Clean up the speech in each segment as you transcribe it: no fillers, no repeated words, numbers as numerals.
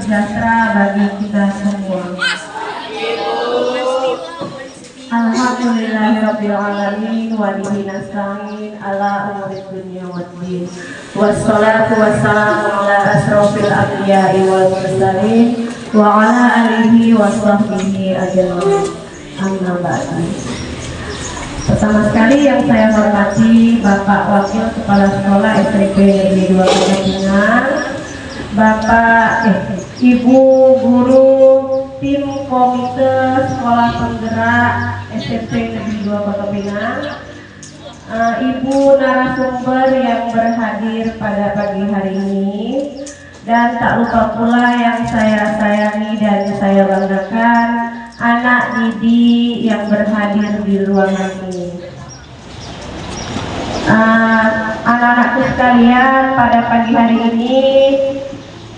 sejahtera bagi kita semua. Alhamdulillahirabbil alamin wa bihi nasta'in ala umuri dunya waddin. Wassalatu wassalamu ala asrofil anbiya'i wal mursalin wa ala alihi wa sahbihi ajmain. Amma ba'du. Pertama sekali yang saya hormati Bapak Wakil Kepala Sekolah SMP Negeri 2 Kota Pinang, Ibu Guru Tim Komite Sekolah Penggerak SMP Negeri 2 Kota Pinang, Ibu narasumber yang berhadir pada pagi hari ini, dan tak lupa pula yang saya sayangi dan saya banggakan, anak didik yang berhadir di ruangan ini. Anak-anakku sekalian, pada pagi hari ini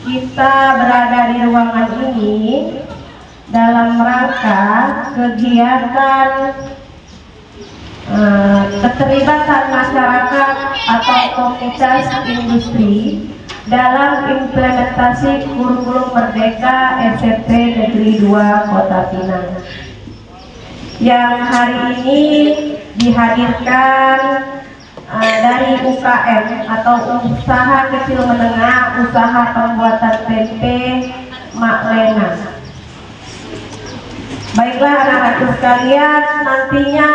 kita berada di ruangan ini dalam rangka kegiatan keterlibatan masyarakat atau komunitas industri dalam implementasi kurikulum Merdeka SMP Negeri 2 Kota Pinang, yang hari ini dihadirkan dari UKM atau usaha kecil menengah, usaha pembuatan tempe Mak Lena. Baiklah anak-anakku sekalian, nantinya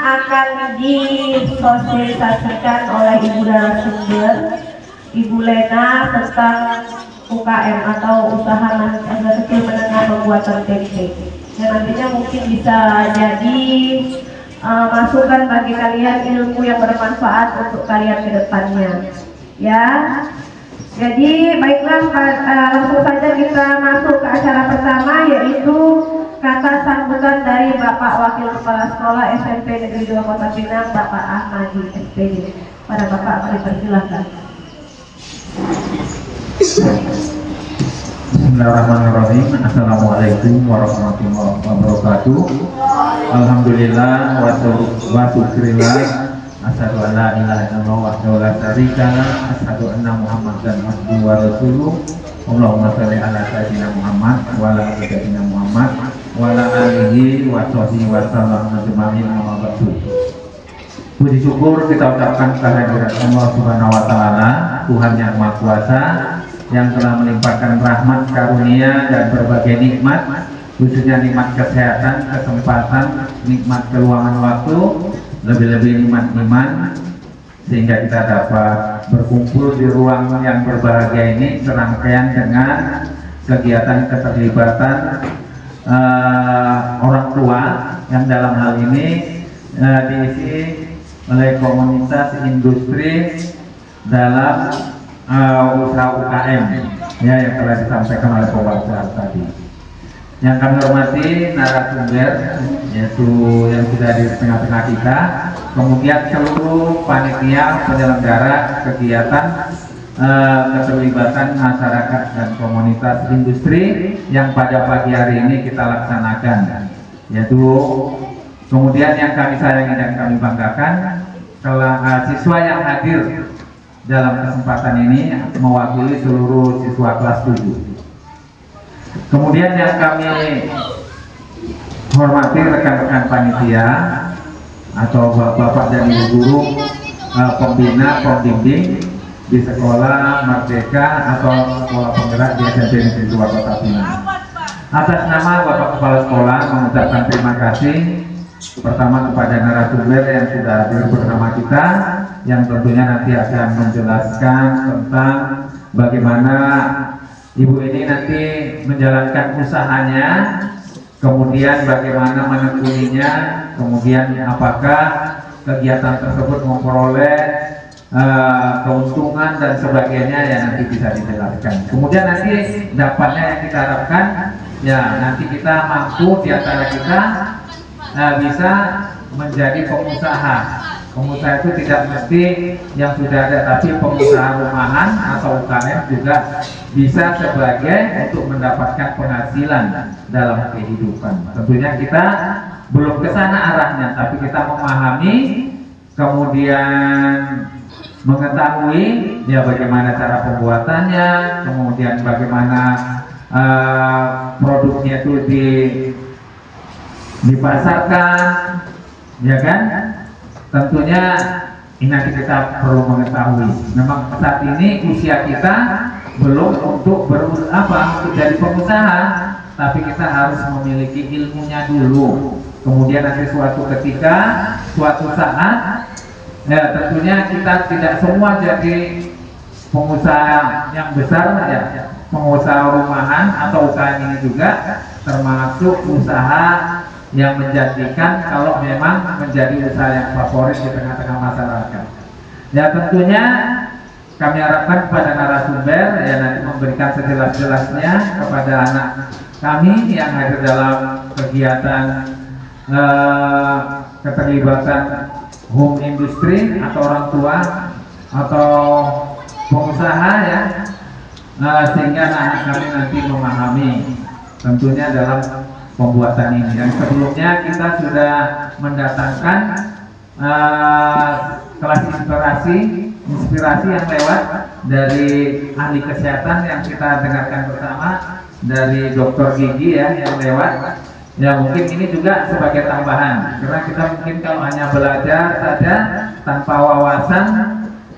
akan disosialisasikan oleh Ibu narasumber Ibu Lena tentang UKM atau usaha kecil menengah pembuatan tempe. Dan nantinya mungkin bisa jadi masukan bagi kalian, ilmu yang bermanfaat untuk kalian ke depannya. Ya. Jadi baiklah, langsung saja kita masuk ke acara pertama, yaitu kata sambutan dari Bapak Wakil Kepala Sekolah SMP Negeri 2 Kota Pinang, Bapak Ahmadi SPD. Pada Bapak, kami persilahkan. Bismillahirrahmanirrahim. Assalamualaikum warahmatullahi wabarakatuh. Alhamdulillah wa syukurillah. Asyhadu an la ilaha illallah wahdahu la syarika lah. Asyhadu anna Muhammadan abduhu wa rasuluh. Allahumma shalli ala sayyidina Muhammad wa ala ali sayyidina Muhammad wa ala alihi wa sahbihi wa sallam ajmain. Amma ba'du. Puji syukur kita ucapkan kehadirat Allah Subhanahu wa taala, Tuhan yang Maha Kuasa, yang telah melimpahkan rahmat, karunia dan berbagai nikmat, khususnya nikmat kesehatan, kesempatan, nikmat keluangan waktu, lebih-lebih nikmat iman, sehingga kita dapat berkumpul di ruang yang berbahagia ini serangkaian dengan kegiatan keterlibatan orang tua yang dalam hal ini diisi oleh komunitas industri dalam usaha UKM ya, yang telah disampaikan oleh pewacara tadi. Yang kami hormati narasumber, yaitu yang sudah di tengah-tengah kita, kemudian seluruh panitia penyelenggara kegiatan keterlibatan masyarakat dan komunitas industri yang pada pagi hari ini kita laksanakan, yaitu kemudian yang kami sayangi dan kami banggakan, siswa yang hadir dalam kesempatan ini mewakili seluruh siswa kelas 7. Kemudian yang kami hormati rekan-rekan panitia atau bapak dan ibu guru, pembina, pembimbing di sekolah Merdeka atau sekolah penggerak di SMP Negeri 2 Kota Pinang. Atas nama Bapak Kepala Sekolah mengucapkan terima kasih pertama kepada narasumber yang sudah hadir bersama kita, yang tentunya nanti akan menjelaskan tentang bagaimana ibu ini nanti menjalankan usahanya, kemudian bagaimana menekuninya, kemudian apakah kegiatan tersebut memperoleh keuntungan dan sebagainya, ya nanti bisa dijelaskan. Kemudian nanti dapatnya yang kita harapkan, ya nanti kita mampu di antara kita bisa menjadi pengusaha. Pengusaha itu tidak mesti yang sudah ada, tapi pengusaha rumahan atau UKM juga bisa sebagai untuk mendapatkan penghasilan dalam kehidupan. Tentunya kita belum ke sana arahnya, tapi kita memahami, kemudian mengetahui ya bagaimana cara pembuatannya, kemudian bagaimana produknya itu dipasarkan, ya kan? Tentunya ini nanti kita perlu mengetahui. Memang saat ini usia kita belum untuk untuk jadi pengusaha, tapi kita harus memiliki ilmunya dulu. Kemudian nanti suatu ketika, suatu saat, ya tentunya kita tidak semua jadi pengusaha yang besar ya, pengusaha rumahan atau UKM ini juga termasuk usaha yang menjadikan kalau memang menjadi usaha yang favorit di tengah-tengah masyarakat. Ya tentunya kami harapkan kepada narasumber ya nanti memberikan sejelas-jelasnya kepada anak kami yang hadir dalam kegiatan keterlibatan home industry atau orang tua atau pengusaha ya, sehingga anak kami nanti memahami tentunya dalam pembuatan ini. Dan sebelumnya kita sudah mendatangkan kelas inspirasi yang lewat dari ahli kesehatan yang kita dengarkan bersama dari dokter gigi ya yang lewat. Ya mungkin ini juga sebagai tambahan karena kita mungkin kalau hanya belajar saja tanpa wawasan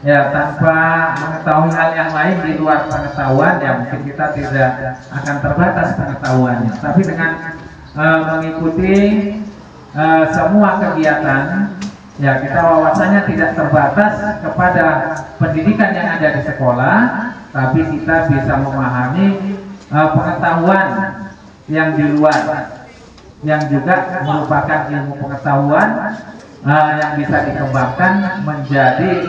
ya tanpa mengetahui hal yang lain di luar pengetahuan ya mungkin kita tidak akan terbatas pengetahuannya. Tapi dengan mengikuti semua kegiatan ya kita wawasannya tidak terbatas kepada pendidikan yang ada di sekolah, tapi kita bisa memahami pengetahuan yang di luar yang juga merupakan ilmu pengetahuan yang bisa dikembangkan menjadi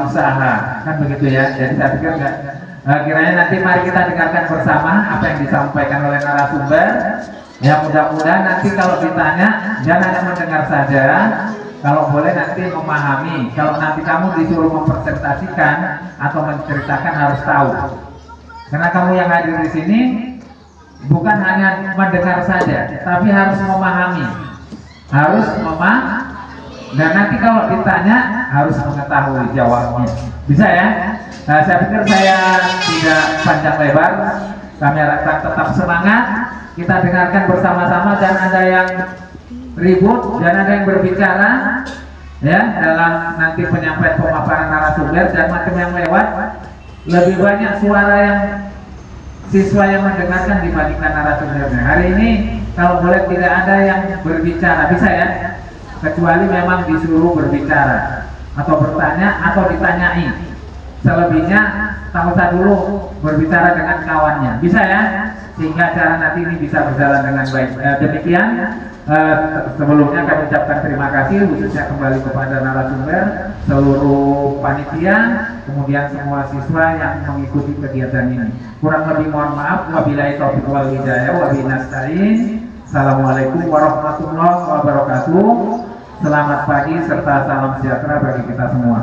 usaha, kan begitu ya. Jadi saya pikir kiranya nanti mari kita dengarkan bersama apa yang disampaikan oleh narasumber. Ya mudah-mudahan nanti kalau ditanya jangan hanya mendengar saja, kalau boleh nanti memahami. Kalau nanti kamu disuruh mempresentasikan atau menceritakan harus tahu. Karena kamu yang hadir di sini bukan hanya mendengar saja, tapi harus memahami, dan nanti kalau ditanya harus mengetahui jawabnya. Bisa ya? Nah, saya pikir saya tidak panjang lebar. Kami harapkan tetap semangat. Kita dengarkan bersama-sama, dan ada yang ribut dan ada yang berbicara ya dalam nanti penyampaian pemaparan narasumber dan macam yang lewat. Lebih banyak suara yang siswa yang mendengarkan dibandingkan narasumbernya. Hari ini kalau boleh tidak ada yang berbicara, bisa ya? Kecuali memang disuruh berbicara atau bertanya atau ditanyai. Selebihnya tak usah dulu berbicara dengan kawannya, bisa ya? Sehingga acara nanti ini bisa berjalan dengan baik. Demikian sebelumnya kami ucapkan terima kasih khususnya kembali kepada narasumber, seluruh panitia, kemudian semua siswa yang mengikuti kegiatan ini. Kurang lebih mohon maaf. Wabillahi taufiq wal hidayah wa bihi nasta'in. Assalamualaikum warahmatullahi wabarakatuh. Selamat pagi serta salam sejahtera bagi kita semua.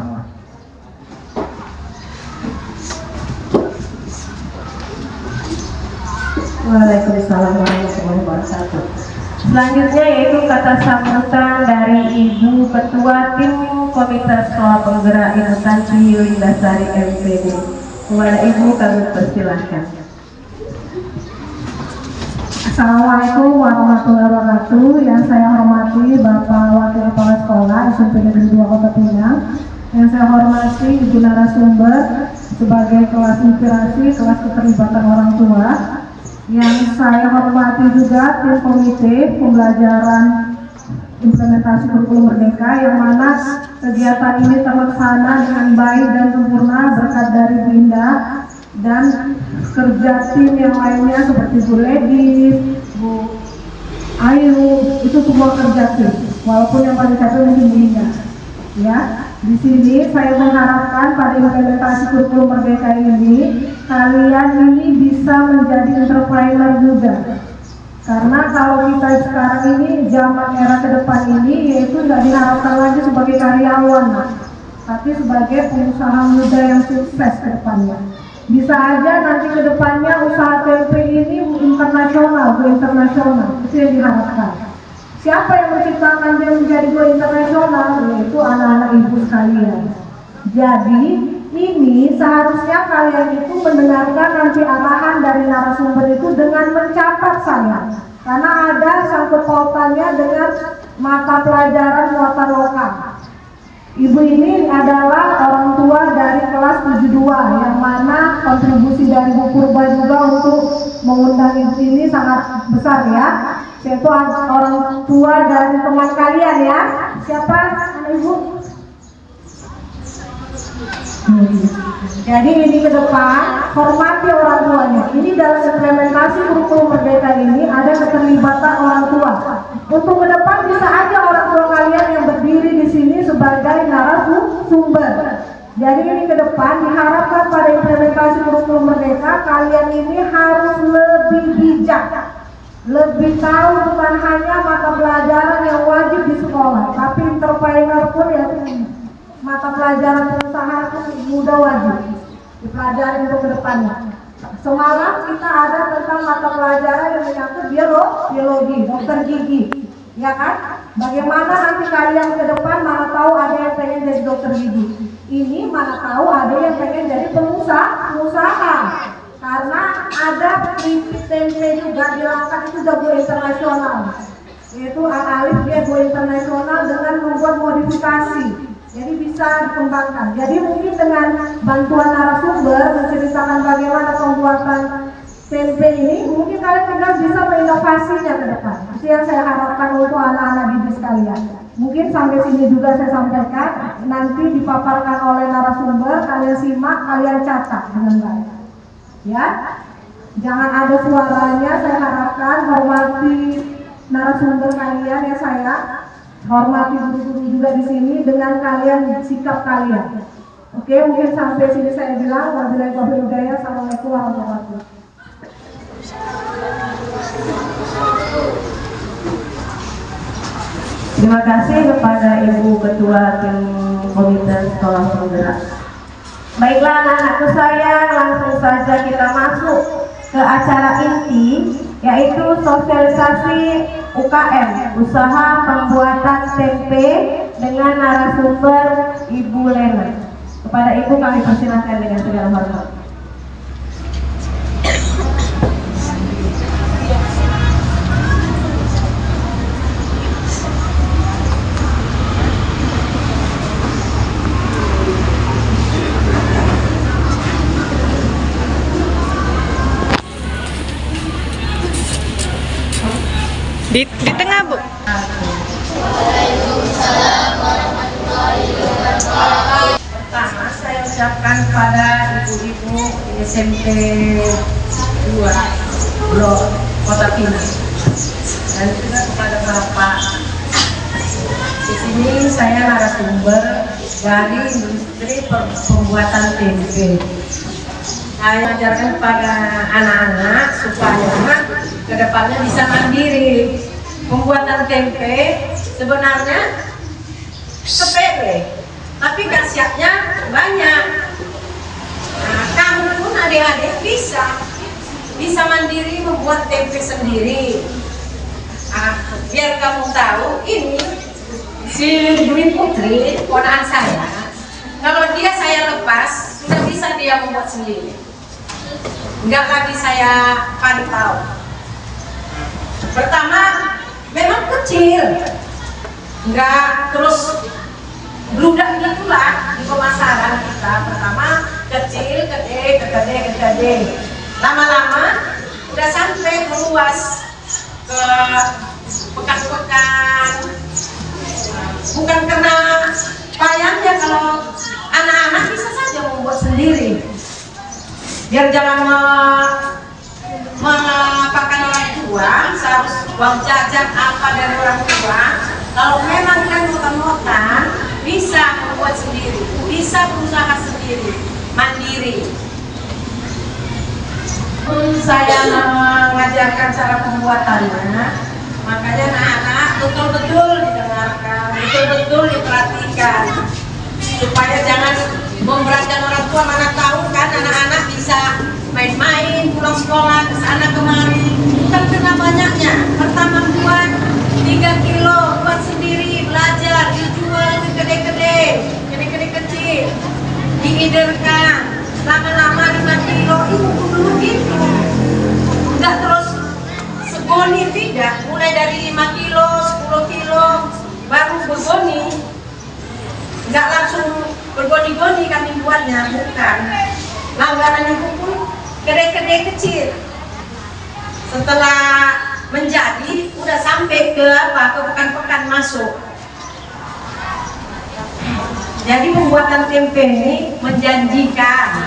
Waalaikumsalam warahmatullahi wabarakatuh. Selanjutnya yaitu kata sambutan dari Ibu Ketua Tim Komite Sekolah Penggerak Instansi Lindasari MPD. Kepada Ibu kami persilahkan. Assalamualaikum warahmatullahi wabarakatuh. Yang saya hormati Bapak Wakil Kepala Sekolah SMP Negeri 2 Kota Pinang. Yang saya hormati Ibu narasumber sebagai kelas inspirasi, kelas keterlibatan orang tua. Yang saya hormati juga tim komite pembelajaran implementasi kurikulum merdeka, yang mana kegiatan ini terlaksana dengan baik dan sempurna berkat dari Bu Indah dan kerja tim yang lainnya seperti Bu Ledi, Bu Ayu, itu semua kerja tim. Walaupun yang paling satu mungkin Bu Indah. Ya, di sini saya mengharapkan pada implementasi kurikulum merdeka ini kalian ini bisa menjadi entrepreneur muda. Karena kalau kita sekarang ini zaman era ke depan ini yaitu nggak diharapkan lagi sebagai karyawan, tapi sebagai pengusaha muda yang sukses ke depannya. Bisa aja nanti ke depannya usaha tempe ini internasional, go internasional, itu yang diharapkan. Siapa yang menciptakan dia menjadi go internasional? Yaitu anak-anak ibu sekalian. Jadi ini seharusnya kalian itu mendengarkan nanti arahan dari narasumber itu dengan mencatat saya, karena ada sangkut pautannya dengan mata pelajaran muatan lokal. Ibu ini adalah orang tua dari kelas 72, yang mana kontribusi dari Bu Purba juga untuk mengundang ibu ini sangat besar ya. Yaitu orang tua dari teman kalian ya. Siapa ibu? Jadi ini ke depan hormati orang tuanya. Ini dalam implementasi kurikulum merdeka ini ada keterlibatan orang tua. Untuk ke depan bisa aja orang tua kalian yang berdiri di sini sebagai narasumber. Jadi ini ke depan diharapkan pada implementasi kurikulum merdeka kalian ini harus lebih bijak, lebih tahu bukan hanya mata pelajaran yang wajib di sekolah, tapi entrepreneur pun ya mata pelajaran pengusaha itu mudah wajib dipelajari untuk kedepannya. Semalam kita ada tentang mata pelajaran yang menyangkut biologi, dokter gigi, ya kan? Bagaimana nanti kalian ke depan mana tahu ada yang pengen jadi dokter gigi, ini mana tahu ada yang pengen jadi pengusaha. Karena ada prinsip tempe juga dilangkat itu udah go internasional, yaitu alif dia go internasional dengan membuat modifikasi. Jadi bisa dikembangkan. Jadi mungkin dengan bantuan narasumber menceritakan bagaimana pembuatan tempe ini, mungkin kalian juga bisa berinovasinya ke depan. Itu yang saya harapkan untuk anak-anak didik sekalian. Mungkin sampai sini juga saya sampaikan. Nanti dipaparkan oleh narasumber, kalian simak, kalian catat dengan baik. Ya, jangan ada suaranya. Saya harapkan hormati narasumber kalian ya saya. Hormati guru-guru juga di sini dengan kalian sikap kalian. Oke, mungkin sampai sini saya bilang. Wabillahi taufiq wal hidayah. Assalamualaikum warahmatullahi wabarakatuh. Terima kasih kepada Ibu Ketua Tim Komite Sekolah Penggerak. Baiklah anak-anakku sayang, langsung saja kita masuk ke acara inti, yaitu sosialisasi UKM, usaha pembuatan tempe, dengan narasumber Ibu Lena. Kepada Ibu kami persilahkan dengan segala hormat. Di tengah, Bu. Pertama saya ucapkan pada ibu-ibu di SMP 2 Blok Kota Pinang dan juga kepada Bapak. Di sini saya narasumber dari industri pembuatan tempe. Saya ajarkan kepada anak-anak supaya kedepannya bisa mandiri. Pembuatan tempe sebenarnya sepele, tapi khasiatnya banyak. Nah, kamu pun adik-adik bisa mandiri membuat tempe sendiri. Biar kamu tahu, ini si Dwi Putri, ponakan saya, kalau dia saya lepas sudah bisa dia membuat sendiri. Enggak lagi saya pantau. Pertama memang kecil, enggak terus bludak gitulah di pemasaran kita. Pertama kecil, gede. Lama-lama udah sampai meluas ke pekan-pekan. Bukan karena payahnya, kalau anak-anak bisa saja membuat sendiri. Biar jangan mengapakan orang tua, harus uang jajan apa dari orang tua. Kalau memang kan motan-motan, bisa membuat sendiri, bisa berusaha sendiri, mandiri. Saya mengajarkan cara pembuatannya, makanya anak-anak betul-betul didengarkan, betul-betul diperhatikan, supaya jangan memberatkan orang tua. Mana tahu kan anak-anak bisa main-main, pulang sekolah ke sana kemari, bukan kena banyaknya. Pertama buat 3 kilo, buat sendiri, belajar, dijual ke gede-gede kecil. ngiderkan lama-lama 5 kilo itu dulu gitu, enggak terus segoni, tidak, mulai dari 5 kilo 10 kilo baru bergoni, enggak langsung bergoni-goni kami buatnya, bukan. Langganan itu pun kedai-kedai kecil. Setelah menjadi udah sampai ke apa, ke pekan-pekan masuk. Jadi pembuatan tempe ini menjanjikan.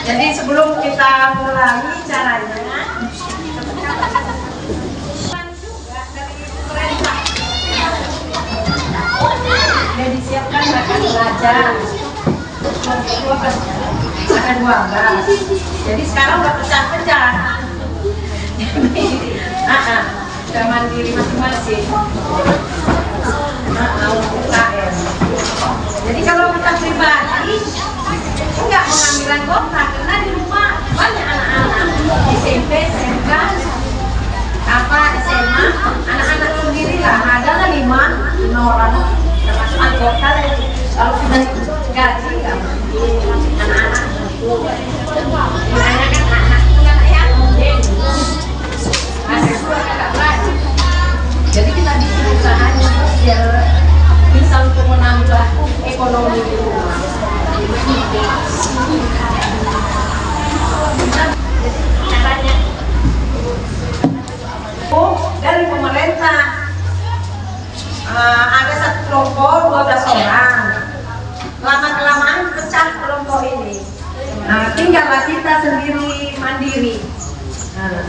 Jadi sebelum kita mulai caranya, juga dari pemerintah sudah disiapkan makan belajar. Ada 12. Jadi sekarang udah pecah-pecah. Sudah mandiri masing-masing. UKM. Jadi kalau kita pribadi enggak mengambil anggota karena di rumah banyak anak-anak SMP, SMK, SMA, anak-anak sendiri lah, ada lah 5 orang termasuk anggota. Kalau sudah gaji nggak mungkin anak-anak makanya kan anak punya yang mungkin mahasiswa agak rajin, jadi kita bikin usaha biar bisa untuk menambah ekonomi di rumah. Caranya dari pemerintah ada satu kelompok 12 orang. Lama-kelamaan pecah kelompok ini. Nah, tinggallah kita sendiri mandiri. Nah,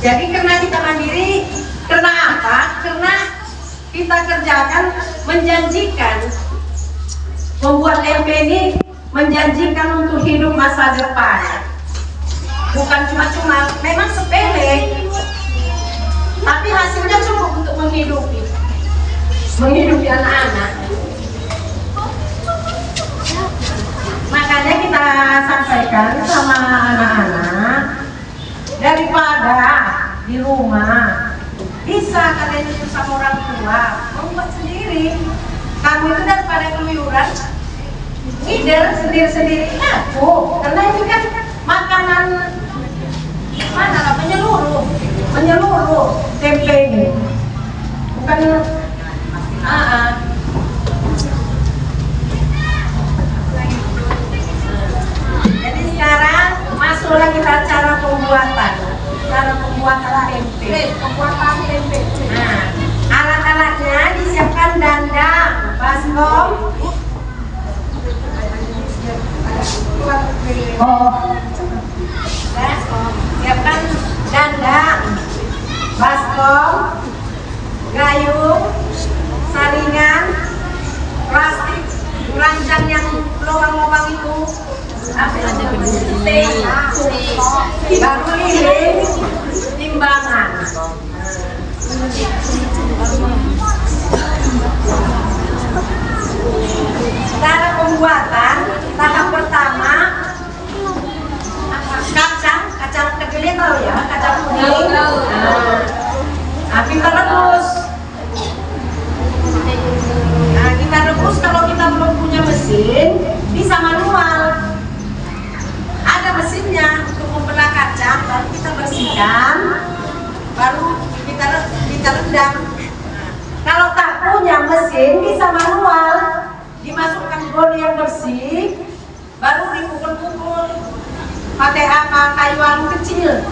jadi karena kita mandiri, karena apa? Karena kita kerjakan menjanjikan. Membuat tempe ini menjanjikan untuk hidup masa depan. Bukan cuma-cuma, memang sepele, tapi hasilnya cukup untuk menghidupi anak-anak. Makanya kita sampaikan sama anak-anak, daripada di rumah bisa kalian itu sama orang tua membuat sendiri. Kamu itu daripada keluyuran ngider sendiri-sendiri aku, karena ini kan makanan mana lah, menyeluruh tempe ini bukan Jadi sekarang masuklah kita cara pembuatan tempe. Nah, alat-alatnya disiapkan dandang, baskom, siapkan dandang, baskom, gayung, saringan, plastik, ranjang yang lubang-lubang itu, baru ini timbangan. Cara pembuatan tahap pertama, kacang kedelai tahu ya, kacang kuning. Nah, kita rebus. Nah, kita rebus kalau kita belum punya mesin, bisa manual. Ada mesinnya untuk membelah kacang, baru kita bersihkan, baru kita rendam. Kalau tak punya mesin, bisa manual. Dimasukkan bowl yang bersih, baru dipukul-pukul pakai apa, kayu anu kecil,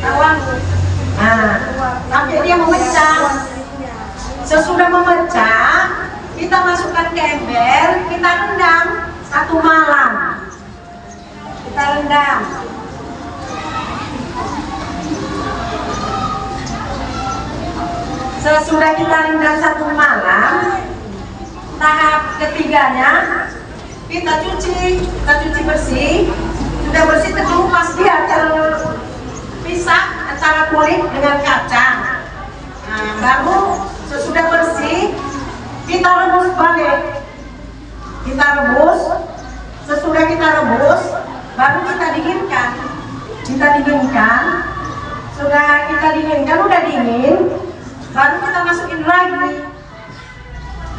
nah, sampai dia memecah. Sesudah memecah, kita masukkan ke ember, kita rendam 1 malam. Kita rendam. Sesudah kita rendam 1 malam, tahap ketiganya kita cuci bersih. Sudah bersih, terkelupas dia, terpisah antara kulit dengan kacang. Nah, baru sesudah bersih kita rebus balik. Sesudah kita rebus, baru kita dinginkan. Sudah kita dinginkan, udah dingin, baru kita masukin lagi.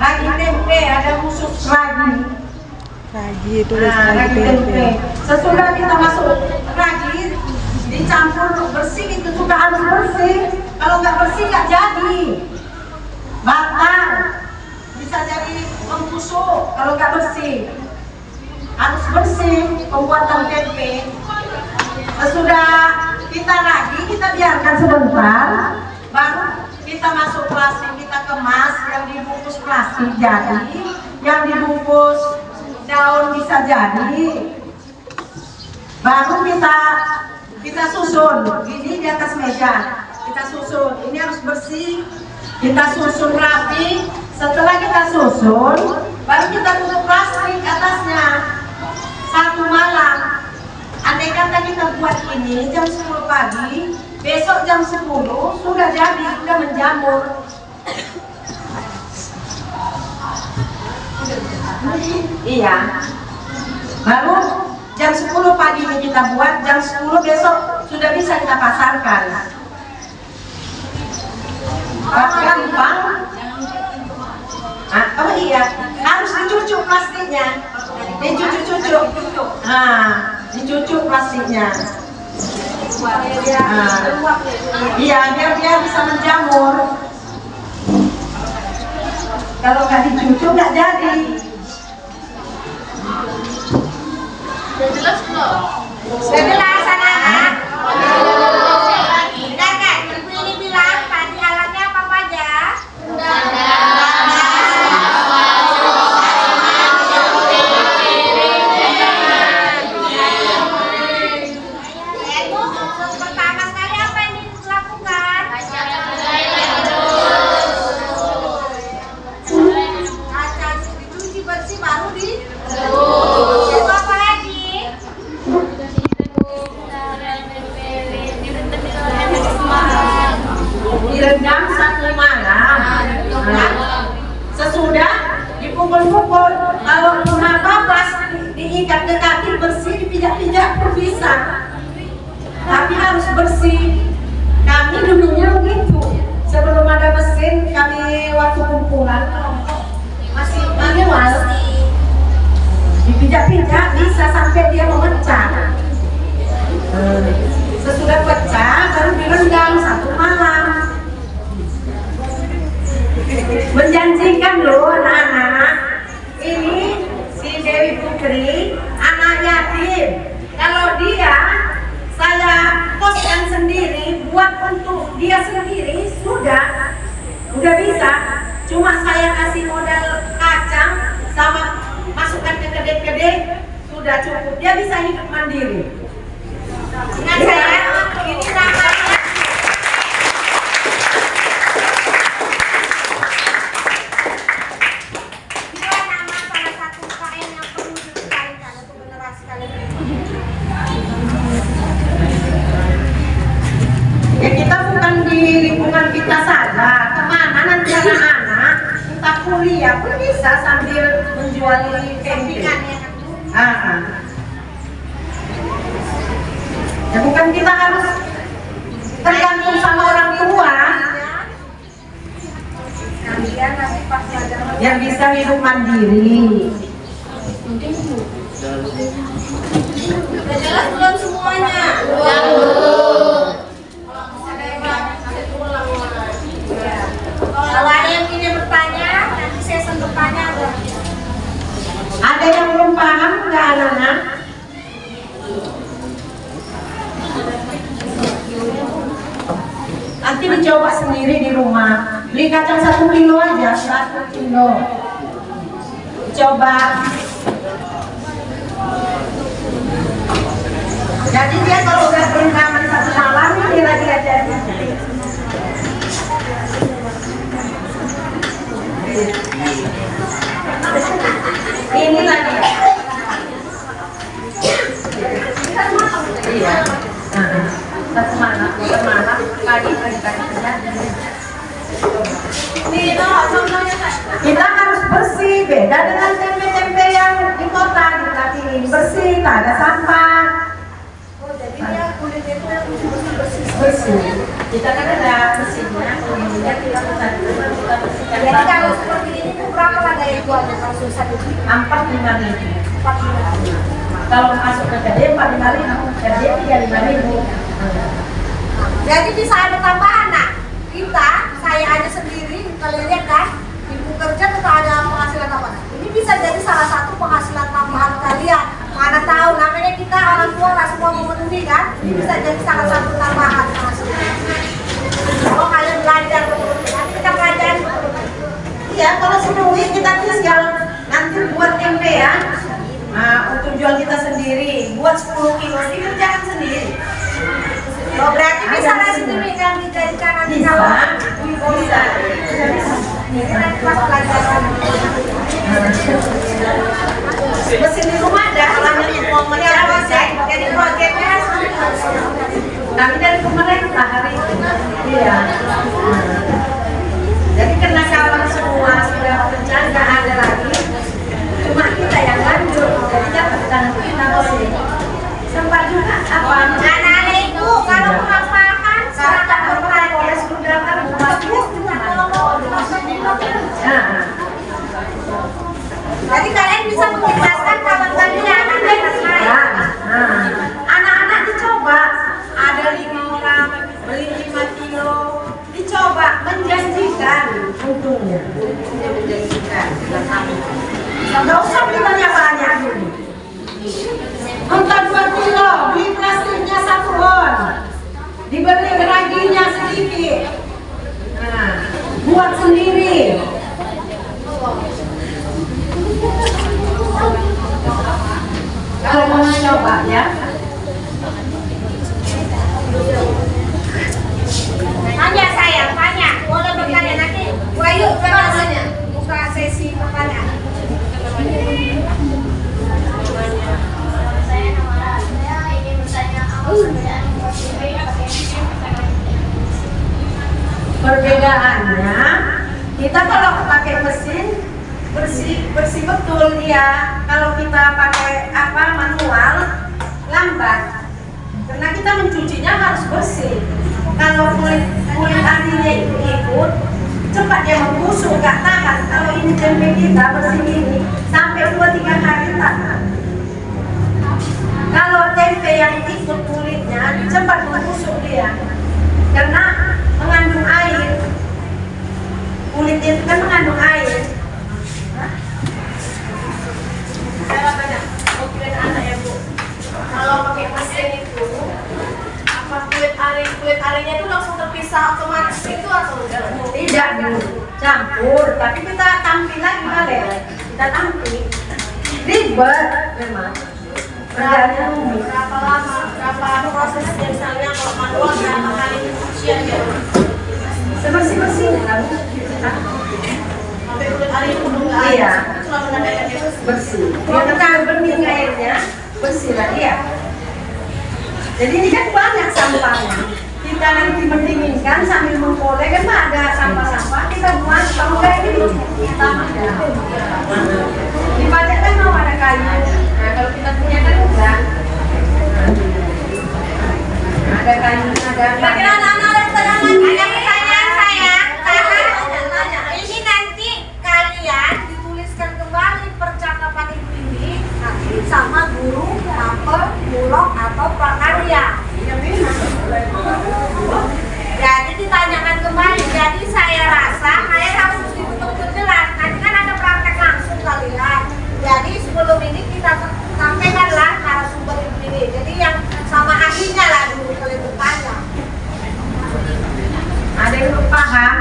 Ragi tempe, ada khusus ragi. Ragi, tulis Nah, ragi ragi tempe. tempe. Sesudah kita masuk ragi, dicampur bersih, itu juga harus bersih. Kalau nggak bersih nggak jadi. Batang bisa jadi membusuk kalau nggak bersih. Harus bersih pembuatan tempe. Sesudah kita ragi, kita biarkan sebentar, baru kita masuk plastik, kita kemas, yang dibungkus plastik jadi, yang dibungkus daun bisa jadi. Baru kita susun, ini di atas meja, kita susun. Ini harus bersih, kita susun rapi. Setelah kita susun, baru kita tutup plastik atasnya. Satu malam. Andai kata kita buat ini jam 10 pagi, besok jam 10 sudah jadi, sudah menjamur. Iya. Baru jam 10 pagi ini kita buat, jam 10 besok sudah bisa kita pasarkan. Gampang. Oh iya, harus dicucuk plastiknya. Dicucuk-cucuk. Nah, dicucuk plastiknya. Iya, biar dia bisa menjamur. Kalau nggak dicucuk nggak jadi. Sudah jelas anak-anak? Benar kan? Ibu ini bilang tadi alatnya apa aja? Pertama sekali apa yang dilakukan? Kaca dicuci bersih baru itu apa lagi? Direndam 1 malam. Sesudah dipukul-pukul, kalau kenapa plastik diikat ke kaki bersih, dipijak-pijak bisa. Tapi harus bersih. Kami dulunya begitu. Sebelum ada mesin, kami waktu kumpulan masih manual. Dipijak-pijak bisa sampai dia memecah. Sesudah pecah baru direndam 1 malam. Menjanjikan loh anak-anak. Ini si Dewi Putri anak yatim. Kalau dia saya koskan sendiri, buat untuk dia sendiri sudah bisa. Cuma saya kasih modal kacang sama masukkan ke kedai-kedai sudah cukup. Dia bisa hidup mandiri. Ingat saya, ini namanya inilah nama salah satu UKM yang perlu dilestarikan untuk generasi kalian. Ya kita bukan di lingkungan kita saja, kemana nanti anak-anak kita kuliah pun bisa sambil menjual tempe. Ya bukan kita harus tergantung sama orang tua. Kalian nanti pas belajar Yang bisa hidup mandiri. udah jelas belum semuanya? Kalau ada yang ingin bertanya, nanti sesi bertanya. Ada yang belum paham nggak anak-anak? Nanti dicoba sendiri di rumah. Beli kacang 1 kilo aja, 1 kilo. Coba. Jadi dia kalau udah berendaman 1 malam, kira-kira jadi. Ini lagi. Iya. Satu malam, pagi kerja. Kita harus bersih, beda dengan tempe-tempe yang di kota dilatih bersih, tak ada sampah. Oh, jadi dia kulitnya itu yang Bersih. Kita kan ada mesinnya, kemudian kita bersihkan. jadi kalau seperti ini tuh berapa ada itu aja kalau susah itu 4.500. 45. Kalau masuk ke KD 4.500, KD 35.000. Jadi bisa ada tambahan. Nah, saya aja sendiri, kalian lihat kan, ibu kerja tetap ada penghasilan tambahan. Ini bisa jadi salah satu penghasilan tambahan kalian. Mana tahu, namanya kita orang tua nggak semua memenuhi kan. Ini bisa jadi salah satu tambahan penghasilan. Kalau kalian belajar, nanti kita belajar. Iya, kalau semuanya kita tinggal nanti buat tempe ya. Nah, untuk jual kita sendiri, buat 10 kilo, dikerjakan sendiri. Oh, berarti bisa lah sendiri yang dijadikan nanti kalau bisa. Ini nanti pas pelajaran. Mesin di rumah ada, namanya momen jadi proyeknya. Tapi dari pemerintah hari itu. Iya. Jadi karena kawan semua sudah bekerja, nggak ada lagi. Cuma kita yang lanjut, jadi jangan kita boleh. Sempat juga apa? Anak-anak ibu kalau mau makan, silakan bertanya. Sudah kan bagus juga jadi kalian bisa menjelaskan kawan kalian anak-anak dicoba, ada 5 orang beli 5 kilo, dicoba menjanjikan untungnya, menjanjikan. Nggak usah beli banyak dulu. Untuk 2 kilo, beli plastiknya 1 on, dibeli geraginya sedikit. Nah, buat sendiri. Kalau mau coba ya. Tanya sayang, tanya. Boleh bertanya nanti. Wayu, tanya. Buka sesi pertanyaan. Perbedaannya, kita kalau pakai mesin bersih betul dia. Kalau kita pakai manual lambat, karena kita mencucinya harus bersih. Kalau kulit aslinya ikut cepat dia membusuk, nggak tahan. Kalau ini tempe kita bersih ini sampai 2-3 hari tahan. Kalau tempe yang ikut kulitnya cepat membusuk dia, karena mengandung air. Kulitnya itu kan mengandung air. Saya tanya, mungkin anak ya Bu, kalau pakai mesin itu, apa kulit arinya itu langsung terpisah otomatis itu atau enggak? Tidak campur, tapi kita tampil lagi balik. Kita tampil. Ribet memang. Kerjanya rumit. Berapa lama, berapa proses misalnya kalau manual berapa kali pencucian ya? Sebersih-bersih kan? Sampai kulit ari itu enggak? Iya. Cuma menambahkan itu Bersih. Dia tekan bening airnya, bersih lah dia. Jadi ini kan banyak sampahnya. Kita nanti mendinginkan sambil mengkolek, kan ada sampah-sampah, kita buang kalau kayak gini. Kita di pajak kan mau ada kayu. Nah kalau kita punya kan enggak. Ada kayu, ada. Kira-kira anak-anak ada pertanyaan saya, karena ini nanti kalian dituliskan kembali percakapan ibu ini nanti sama guru, mapel, bulog atau prakarya. Jadi ditanyakan kembali. Jadi saya rasa kalian harus betul-betul jelas. Nanti kan ada praktek langsung kalian. Jadi sebelum ini kita sampaikanlah narasumber ibu ini. Jadi yang sama ahlinya lah dulu kalian bertanya. Ada yang belum paham?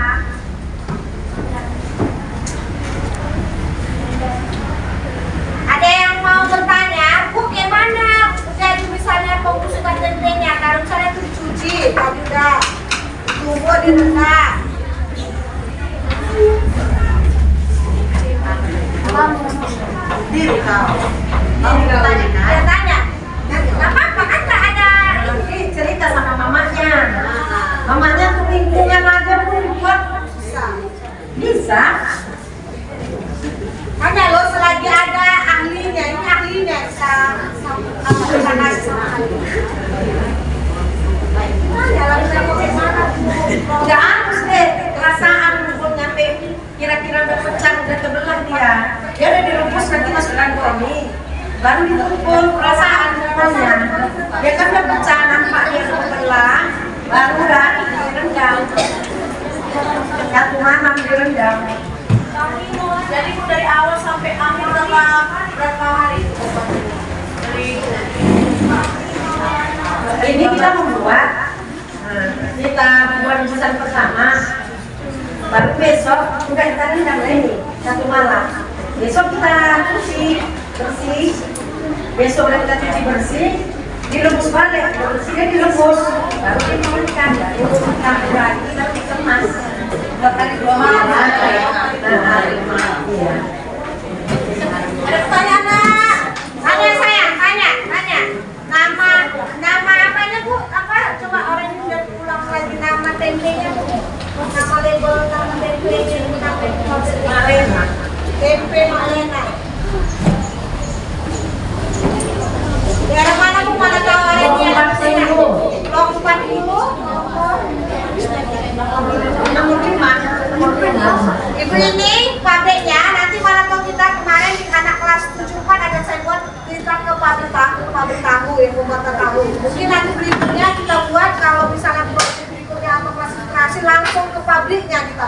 Ada yang mau bertanya, Bu, gimana jadi misalnya pembusukan tempenya? Kalau misalnya itu dicuci, tadi udah tunggu direndam. Diri kau. Dia tanya, nggak apa-apa kan nggak ada Nanti cerita sama mamanya. Mamanya tuh lingkungan aja pun buat bisa. Hanya lo selagi ada ahlinya, ini ahlinya kita kasih sama ahli. Tanya lah kita mau gimana? Nggak harus deh perasaan belum nyampe kira-kira berpecah udah terbelah dia. dibungkus nanti masukkan kami. Baru dikumpul perasaan semuanya. Dia kan udah pecah, nampak dia terbelah. Baru dah direndam. Satu malam direndam. Jadi dari awal sampai akhir berapa hari? Ini kita membuat, kita buat lukisan pertama, baru besok juga kita rendam lagi satu malam. Besok kita bersih, besok kita cuci bersih, direbus balik, bersihnya direbus, baru dimulihkan, kita lagi kita kemas, berkali 2 malam. Iya. Ada pertanyaan nak? Tanya sayang, tanya. Nama apanya Bu? Apa? Coba orang ini udah pulang lagi nama tempenya Bu. Nama label nama tempenya nama tempe Malena. Daerah mana Bu? Mana tahu orangnya? Blok 40. Nomor 5. Ibu ini pabriknya nanti malam mau kita kemarin di anak kelas 7 kan ada saya buat kita ke pabrik tahu yang membuat tahu. Mungkin nanti berikutnya kita buat kalau misalnya proses berikutnya atau klasifikasi langsung ke pabriknya kita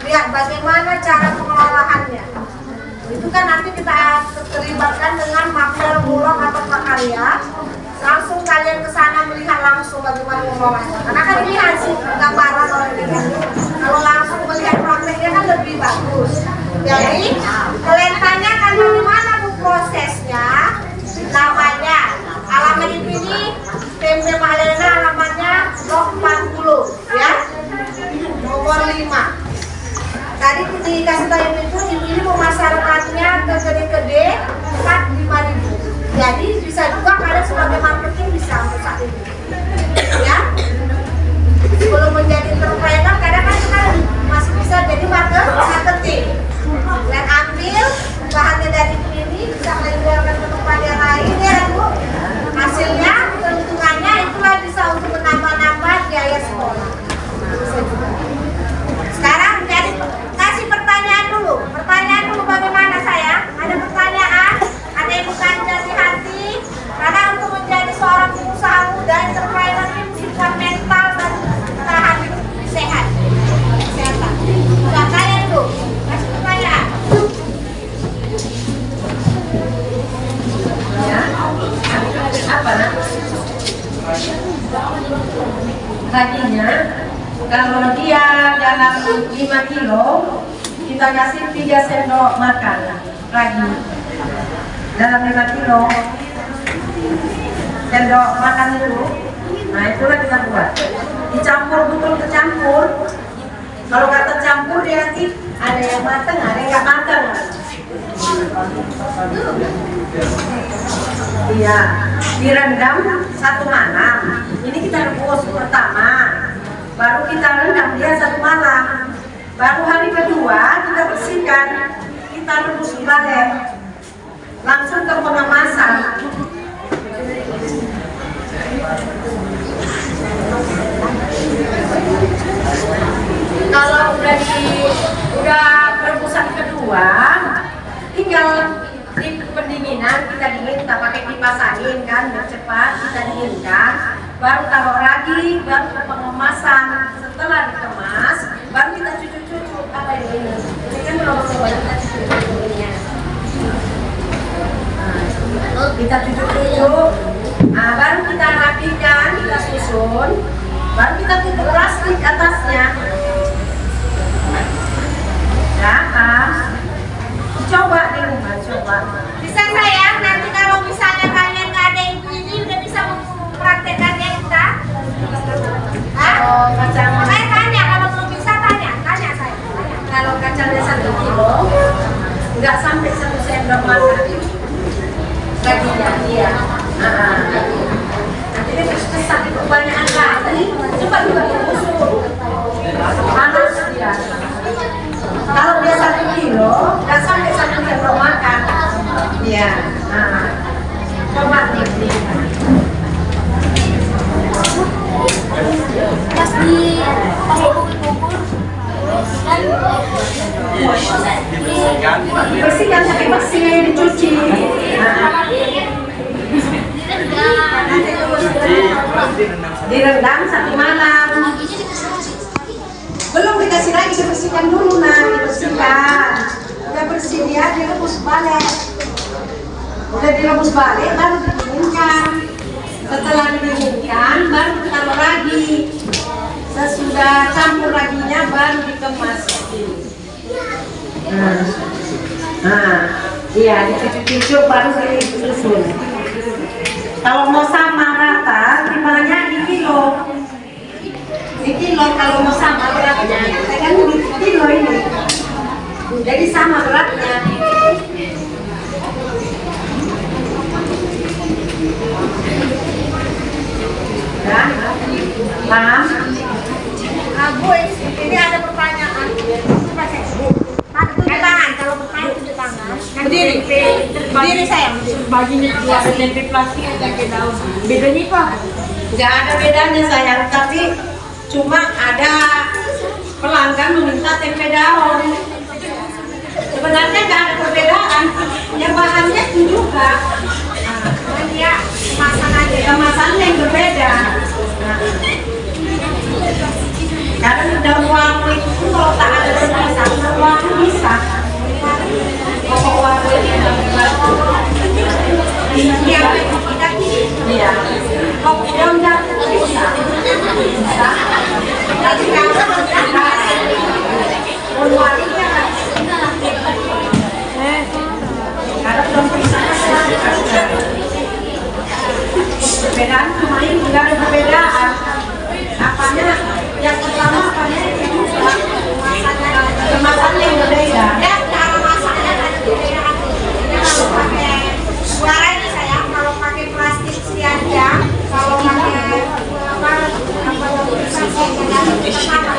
lihat bagaimana cara pengelolaannya. Itu kan nanti kita terlibatkan dengan mapel bulog atau prakarya. Langsung kalian ke sana melihat langsung bagaimana mengelolanya. Karena kan ini hasil gambaran orang ini. Kalau langsung melihat prakteknya kan lebih bagus. Jadi kalian tanyakan bagaimana Bu prosesnya, namanya, alamat ini tempe Malena, alamatnya blok 40 ya, nomor 5. Tadi dikasih tahu itu ibu ini memasarkannya ke gede-gede 5.000. Jadi bisa juga kalian sebagai marketing bisa untuk saat ini ya. Sebelum menjadi entrepreneur kadang kan kita masih bisa jadi marketing. Kalian ambil bahannya dari ini bisa kalian jualkan ke tempat yang lain ya Bu. Hasilnya keuntungannya itulah bisa untuk menambah-nambah biaya sekolah. Sekarang jadi kasih pertanyaan dulu bagaimana sayang? Ada pertanyaan? Ada yang bukan dari hati? Karena untuk menjadi seorang pengusaha muda entrepreneur ini mesti kuat mental dan tahan sehat, kesehatan. Coba tanya dulu, kasih pertanyaan. Ya, apa nak? Raginya, kalau dia dalam 5 kilo, kita kasih 3 sendok makan ragi. Dalam 5 kilo, sendok makan itu, nah itulah kita buat. Dicampur betul kecampur. Kalau nggak tercampur dia nanti ada yang matang, ada yang nggak matang. Iya, direndam 1 malam. Ini kita rebus pertama, baru kita rendam dia 1 malam. Baru hari kedua kita bersihkan, kita rebus balik, langsung ke pengemasan. Kalau udah perebusan kedua, tinggal di pendinginan kita dingin, kita pakai kipas angin kan, biar cepat kita dinginkan. Baru taruh lagi, baru ke pengemasan. Setelah dikemas, baru kita cucu-cucu apa ini? Ini kan belum banyak kita cucu-cucunya. Kita cucu-cucu, nah, baru kita rapikan, kita susun, baru kita tutup plastik atasnya. Ya, coba di rumah, coba. Bisa sayang, nanti kalau misalnya kalian nggak ada ibu ini udah bisa mempraktekannya kita. Kalau kacang, Saya tanya, kalau belum bisa tanya saya. kalau kacangnya 1 kilo, nggak sampai 1 sendok makan. Baginya, iya. Nanti dia terus kesan kebanyakan lagi. Coba juga diusur. Panas dia. Kalau dia 1 kilo, nggak sampai 1 sendok makan. Iya. Coba nih. Pas dikubur kan Bersihkan pakai bersih, dicuci. Nah. Direndam 1 malam. Belum dikasih lagi, dibersihkan dulu. Nah, dibersihkan. Udah bersih dia, direbus balik. Udah direbus balik, baru didinginkan. Setelah didinginkan, baru ditaruh lagi. Sesudah campur raginya, baru dikemas. Nah, iya, dicucuk-cucuk baru disusun. Kalau mau sama rata, timbangannya di kilo. Di kilo kalau mau sama beratnya, kan di kilo ini. Jadi sama beratnya. Ya, paham? Bu, ini ada pertanyaan. Tunjuk tangan, kalau bertanya tunjuk tangan. Berdiri, berdiri sayang. Baginya dua ada tempe plastik ada ke daun. Bedanya apa? Nggak ada bedanya sayang, tapi cuma ada pelanggan meminta tempe daun. Sebenarnya nggak ada perbedaan, ya bahannya itu juga. Cuman dia Kemasannya yang berbeda. Karena daun wangi itu pun kalau tak ada kemasan, daun wangi bisa. Pokok wangi iya. Pokok daun jatuh bisa. Bisa. Jadi kalau daun wangi kan karena daun pisang perbedaan cuma ini, nggak ada perbedaan. Apanya yang pertama apanya yang juga kemasannya yang berbeda. ya cara masaknya ada perbedaan. Kalau pakai suara ini saya, kalau pakai plastik siaga, kalau pakai sama.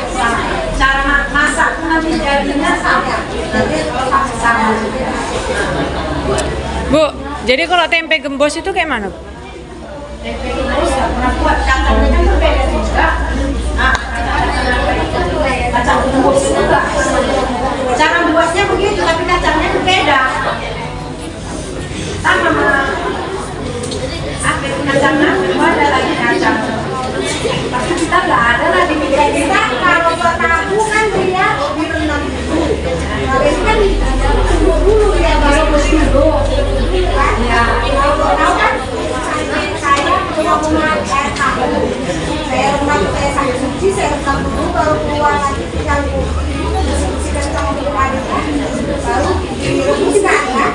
Cara masak nanti jadinya sama. Nanti kalau sama. Bu, jadi kalau tempe gembos itu kayak mana, Bu? Tempe gembos nggak pernah buat, kacangnya kan berbeda juga. Kacang gembos juga. Cara buatnya begitu, tapi kacangnya berbeda. Sama kacangnya ada lagi kacang. Tapi kita nggak ada lah di Ya, kita kalau buat tahu kan dia direndam dulu. Kalau ini kan tunggu dulu ya, baru dulu. ya. Kalau buat tahu kan saya mau memakai tahu. Saya rendam, saya cuci, saya rendam dulu, baru keluar lagi tinggal bersihkan sama berani baru direbuskan ya.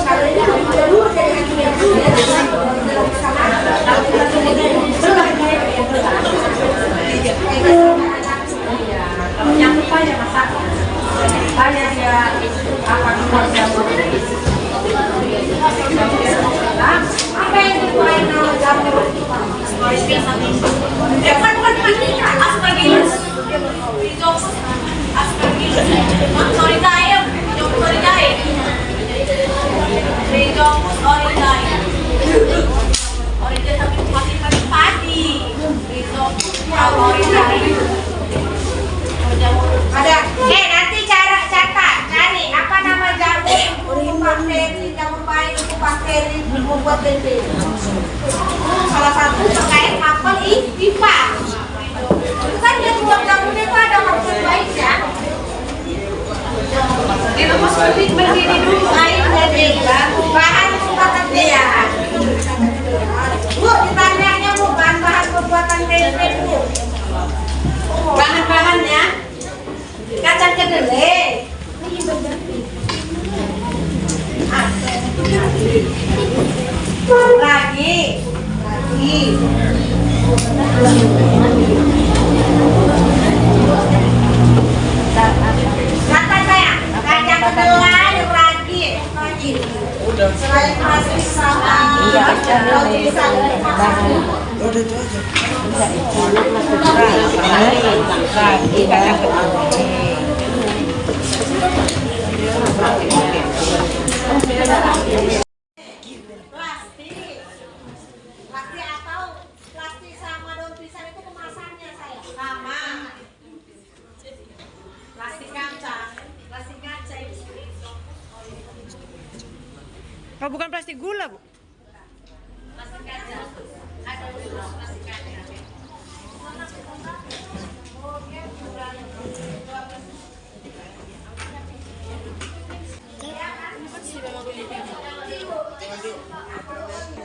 Kalau ini dulu dari hatinya dulu ya, sama. Kalau nyangkut banyak masaknya. Banyak dia apa buat jamur. Apa yang dibuat nama jamur? Bukan aspergillus. Aspergillus. Soritae. Soritae. Rhizopus soritae. Orida tapi masih padi. Rhizopus soritae. Ada. Nanti cara catat, cari apa nama jamur untuk bakteri, jamur baik untuk bakteri membuat tempe. Salah satu terkait apel IPA. Itu kan dia buat jamurnya itu ada bakteri baik ya. Direbus berdiri dulu air jadi Bahan pembuatan tempe. Bu, ditanyanya Bu, bahan-bahan pembuatan tempe Bu. bahan-bahannya kacang kedelai. Ragi. Kata saya, kacang kedelai, ragi. Selain plastik sama roti bisa plastik atau plastik sama daun pisang itu kemasannya saya Sama. Plastik kaca. Plastik kaca itu Oh, bukan plastik gula, Bu? Plastik kaca. Ada plastik kaca.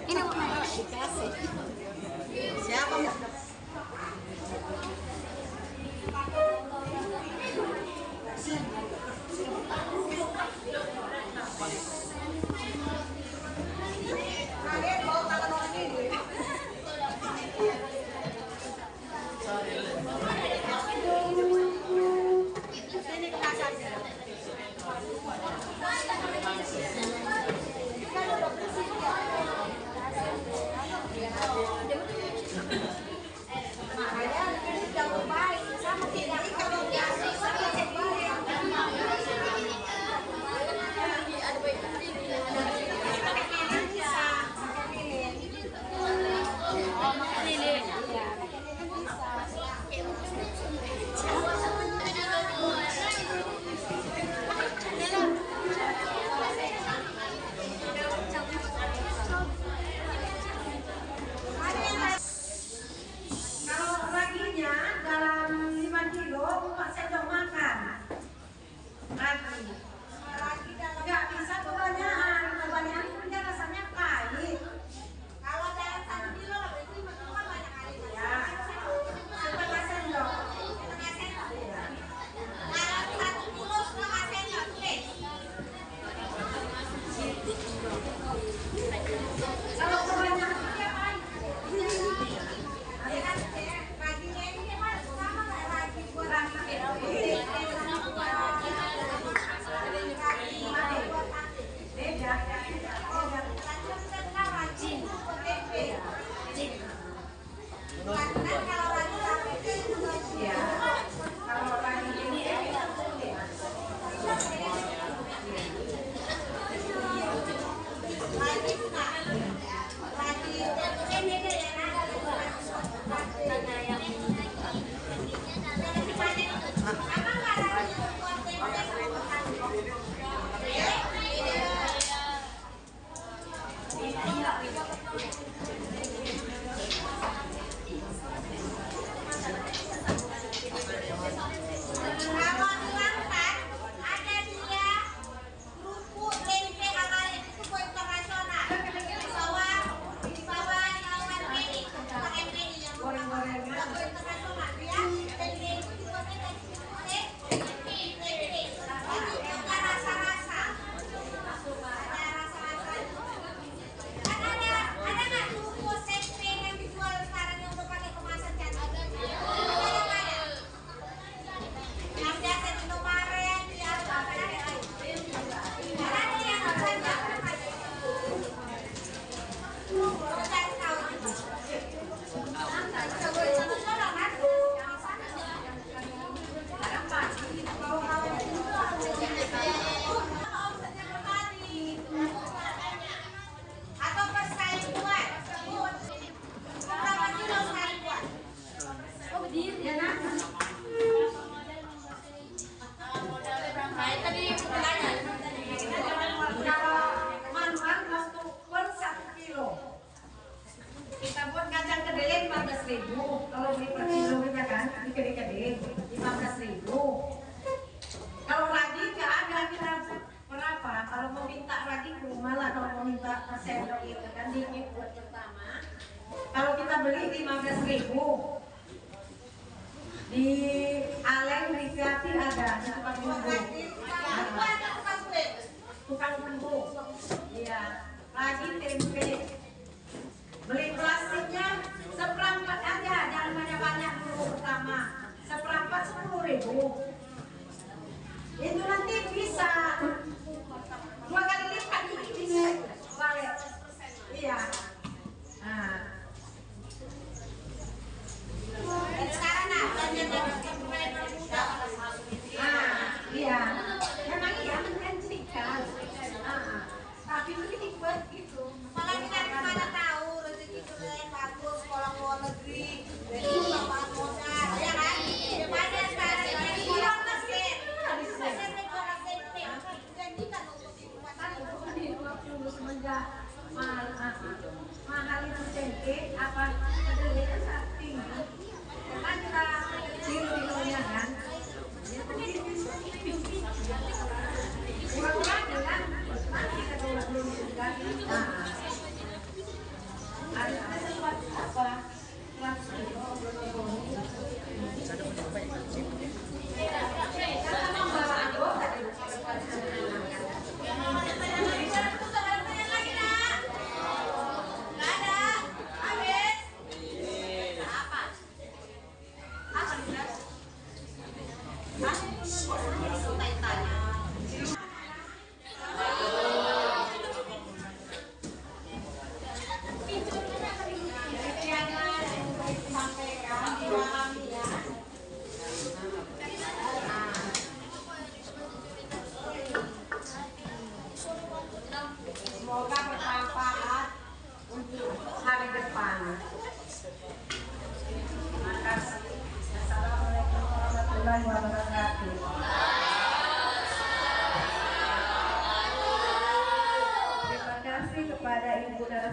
Ini mau dikasih. Siapa? Kalian bawa tangan orang ini. Ini kelasannya. Makanya ini jauh baik sama tidak kalau biasa sama kalau raginya dalam 5 kilo, 4 sendok makan. Ragi nggak bisa kebanyakan punya rasanya pahit. Kalau dalam 1 kilo berarti makan banyak kali ya. Setengah sendok. Setengah sendok. Dalam 1 kilo setengah sendok. Kalau kebanyakan dia pahit. Raginya ini gimana? Sama nggak ragi buat ragi? Beda. Kalau ragi itu ya. Kalau ragi ini kalau diangkat ada dia kerupuk tempe alain itu buat internasional di bawah naungan PI pakai PI yang goreng-gorengan buat internasional ya tempe itu dibuatnya dari tempe ada rasa-rasa kan ada nggak kerupuk tempe yang dijual sekarang yang udah pakai kemasan cantik yang biasa di Indomaret di apa ada yang atau pas sekali buat berapa kilo sekali buat? Oh berdiri ya nak? Kalau manual waktu per 1 kilo kita buat kacang kedelai 15.000. Kalau beli per kilo kita kan di kedai 15.000. Kalau ragi nggak ada kita berapa? Kalau mau minta ragi ke rumah lah. Kalau mau minta per sendok itu kan dikit buat pertama. Kalau kita beli 15.000 di Aleng di Kreatif ada di tukang bumbu. Tukang bumbu. Iya. Lagi tempe. Beli plastiknya seperempat aja, jangan banyak-banyak dulu pertama. Seperempat 10.000. Itu nanti bisa 2 kali lipat ini bisa balik. Iya. Nah. Sekarang nah, belanja muda. Iya. Memang iya menjanjikan. Tapi ini dibuat gitu.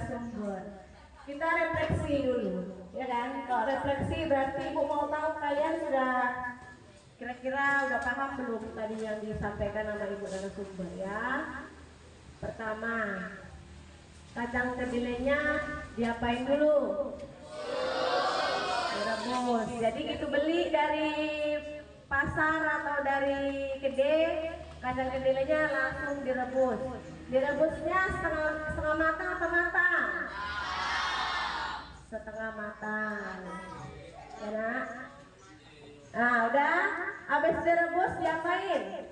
narasumber. Kita refleksi dulu, ya kan? Kalau refleksi berarti Ibu mau tahu kalian sudah kira-kira udah paham belum tadi yang disampaikan sama Ibu narasumber ya? Pertama, kacang kedelainya diapain dulu? Direbus. Jadi gitu beli dari pasar atau dari kedai, kacang kedelainya langsung direbus. Direbusnya setengah matang atau matang? Setengah matang. Ya nak? Nah udah, habis direbus diapain?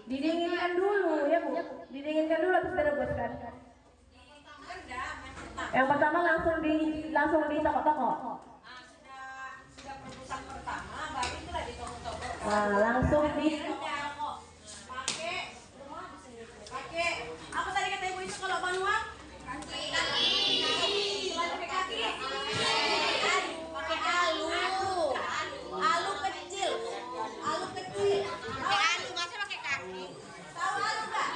Didinginkan dulu ya Bu. Didinginkan dulu habis direbus kan. Yang pertama langsung di toko-toko. Sudah perebusan pertama, baru itulah di toko-toko. Nah, langsung di pakai apa tadi kata ibu itu kalau manual? Kaki. Pakai alu kecil. Pakai alu masa pakai kaki? Tahu alu nggak?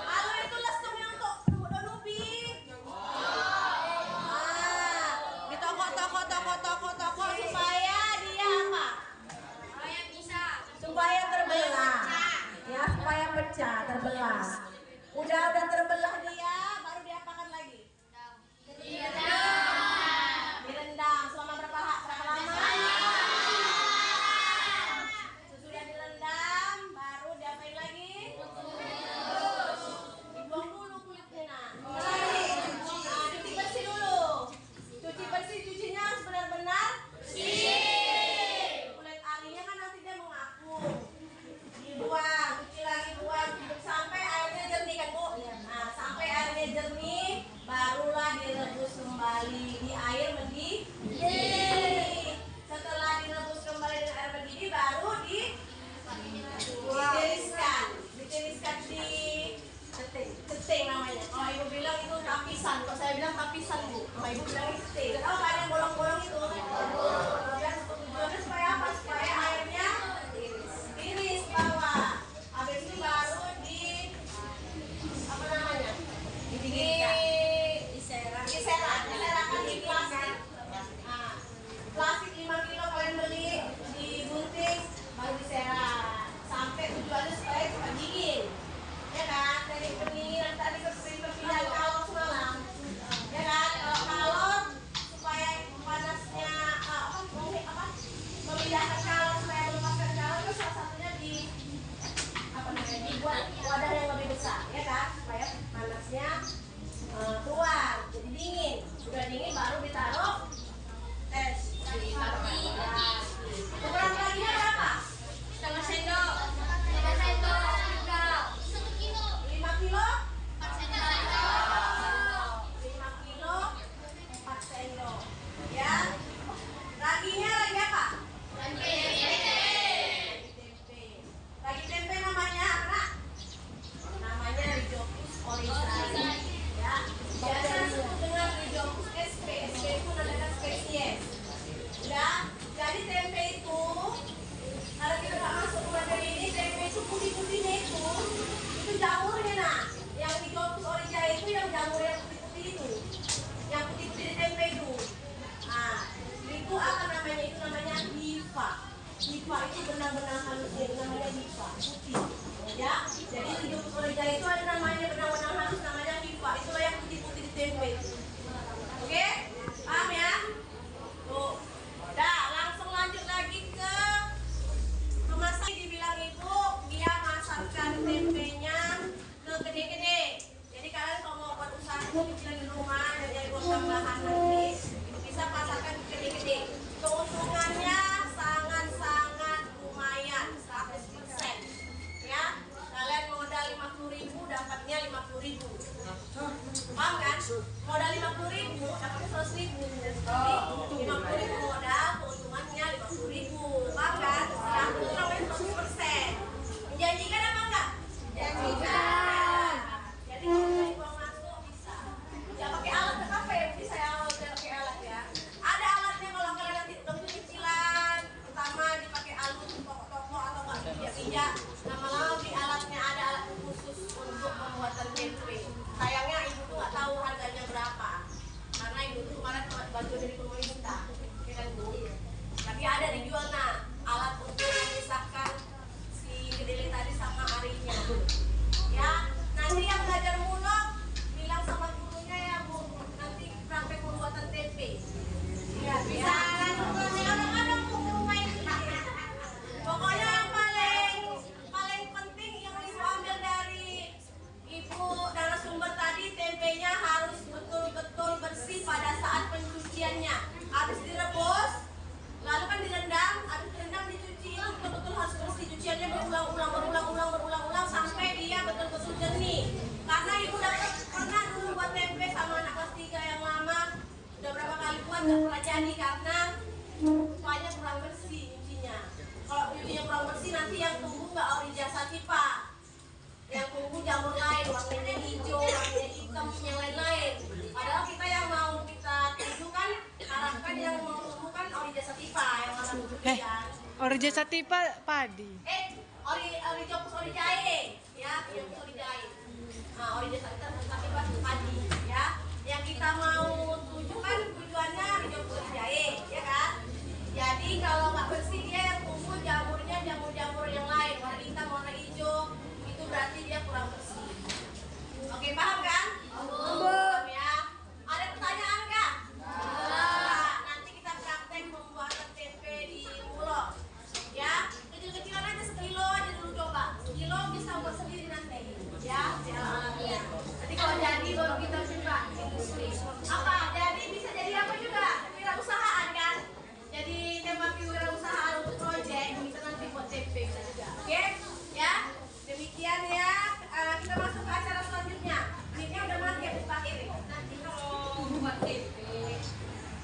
Alu itu lesung yang untuk nubi. Di toko supaya dia apa? Supaya terbelah. Ya, supaya pecah, terbelah. Udah terbelah dia, baru diapakan lagi? Direndam. Selama berapa lama? Sesudah direndam, baru diapain lagi? Dibuang dulu kulitnya. Cuci bersih dulu. Cucinya harus benar-benar bersih. Kulit alinya kan nanti dia mengapung. Dibuang, cuci lagi, buang sampai airnya jernih kan Bu? Nah, sampai airnya jernih, barulah direbus kembali di air mendidih. Setelah direbus kembali dengan air mendidih, baru ditiriskan di ceting namanya. Oh ibu bilang itu tapisan, kalau saya bilang tapisan Bu. Oh ibu bilang itu ceting. Oh ada yang bolong-bolong itu. Tujuannya supaya apa? Supaya airnya tiris bawah. Habis itu baru diserakan di plastik. Nah, plastik 5 kilo kalian beli, digunting, baru diserak. Sampai tujuannya supaya cepat dingin. Ya kan? Dari pendinginan tadi ke perpindahan kalor semalam. Ya kan? Kalau supaya panasnya memindahkan kalor supaya melepaskan kalor itu salah satunya dibuat wadah yang lebih besar, ya kan? Supaya panasnya keluar, jadi dingin. Sudah dingin baru ditaruh tes. Ukuran raginya berapa? Setengah sendok. 5 kilo? 4 kilo 4 sendok. Ya. Raginya ragi apa? Ragi tempe namanya apa? Namanya Rijopus oryzani. Ya, biasa disebut dengan Rijopus SP. SP itu menandakan spesies. Ya, jadi tempe itu kalau kita nggak masuk materi ini, tempe itu putih-putihnya itu jamurnya nah. Yang Rijopus oryzani itu yang jamur yang putih-putih itu, yang putih-putih di tempe itu. Nah, itu apa namanya? Itu namanya hifa. Hifa itu benang-benang halusnya, itu namanya hifa putih. Ya, jadi Rijopus oryzani itu ada namanya benang-benang halus namanya hifa. Itulah yang putih-putih di tempe. Oke, paham ya? Tuh, dah langsung lanjut lagi ke kemasan. Dibilang ibu dia masakkan tempenya ke gede-gede. Jadi kalian kalau mau buat usaha kecil di rumah dan jadi buat tambahan nanti, bisa pasarkan ke gede-gede. Keuntungannya sangat-sangat lumayan, 100%. Ya, kalian modal 50.000 dapatnya 50.000. Paham kan? Modal 50.000 dapat 100.000. kurang bersih nyucinya. Kalau nyucinya kurang bersih nanti yang tumbuh nggak Orija sativa, yang tumbuh jamur lain, warnanya hijau, warnanya hitam, yang lain-lain. Padahal kita yang mau kita tunjukkan, harapkan yang mau tumbuhkan Orija sativa yang mana tumbuhkan. Orija sativa padi. Orijopus orijae, ya, Orijopus orijae. Nah, Orija sativa padi, ya. Yang kita mau tunjukkan tujuannya Orijopus orijae, ya kan? Jadi kalau nggak bersih dia yang tumbuh jamurnya jamur-jamur yang lain, warna hitam, warna hijau, itu berarti dia kurang bersih. Oke, paham kan? Paham ya. Ada pertanyaan nggak? Nah, nanti kita praktek pembuatan tempe di mulut. Ya, kecil-kecilan aja sekilo aja dulu coba. Sekilo bisa buat sendiri nanti. Ya, alatnya. Nanti kalau jadi baru kita buka industri. Apa? Jadi bisa jadi apa juga? Wirausahaan kan? Jadi tempat wirausahaan untuk proyek kita nanti buat tempe bisa juga. Oke? Ya. Demikian ya. Kita masuk ke acara selanjutnya. Ini udah mati ya Pak Iri. Nanti kalau buat tempe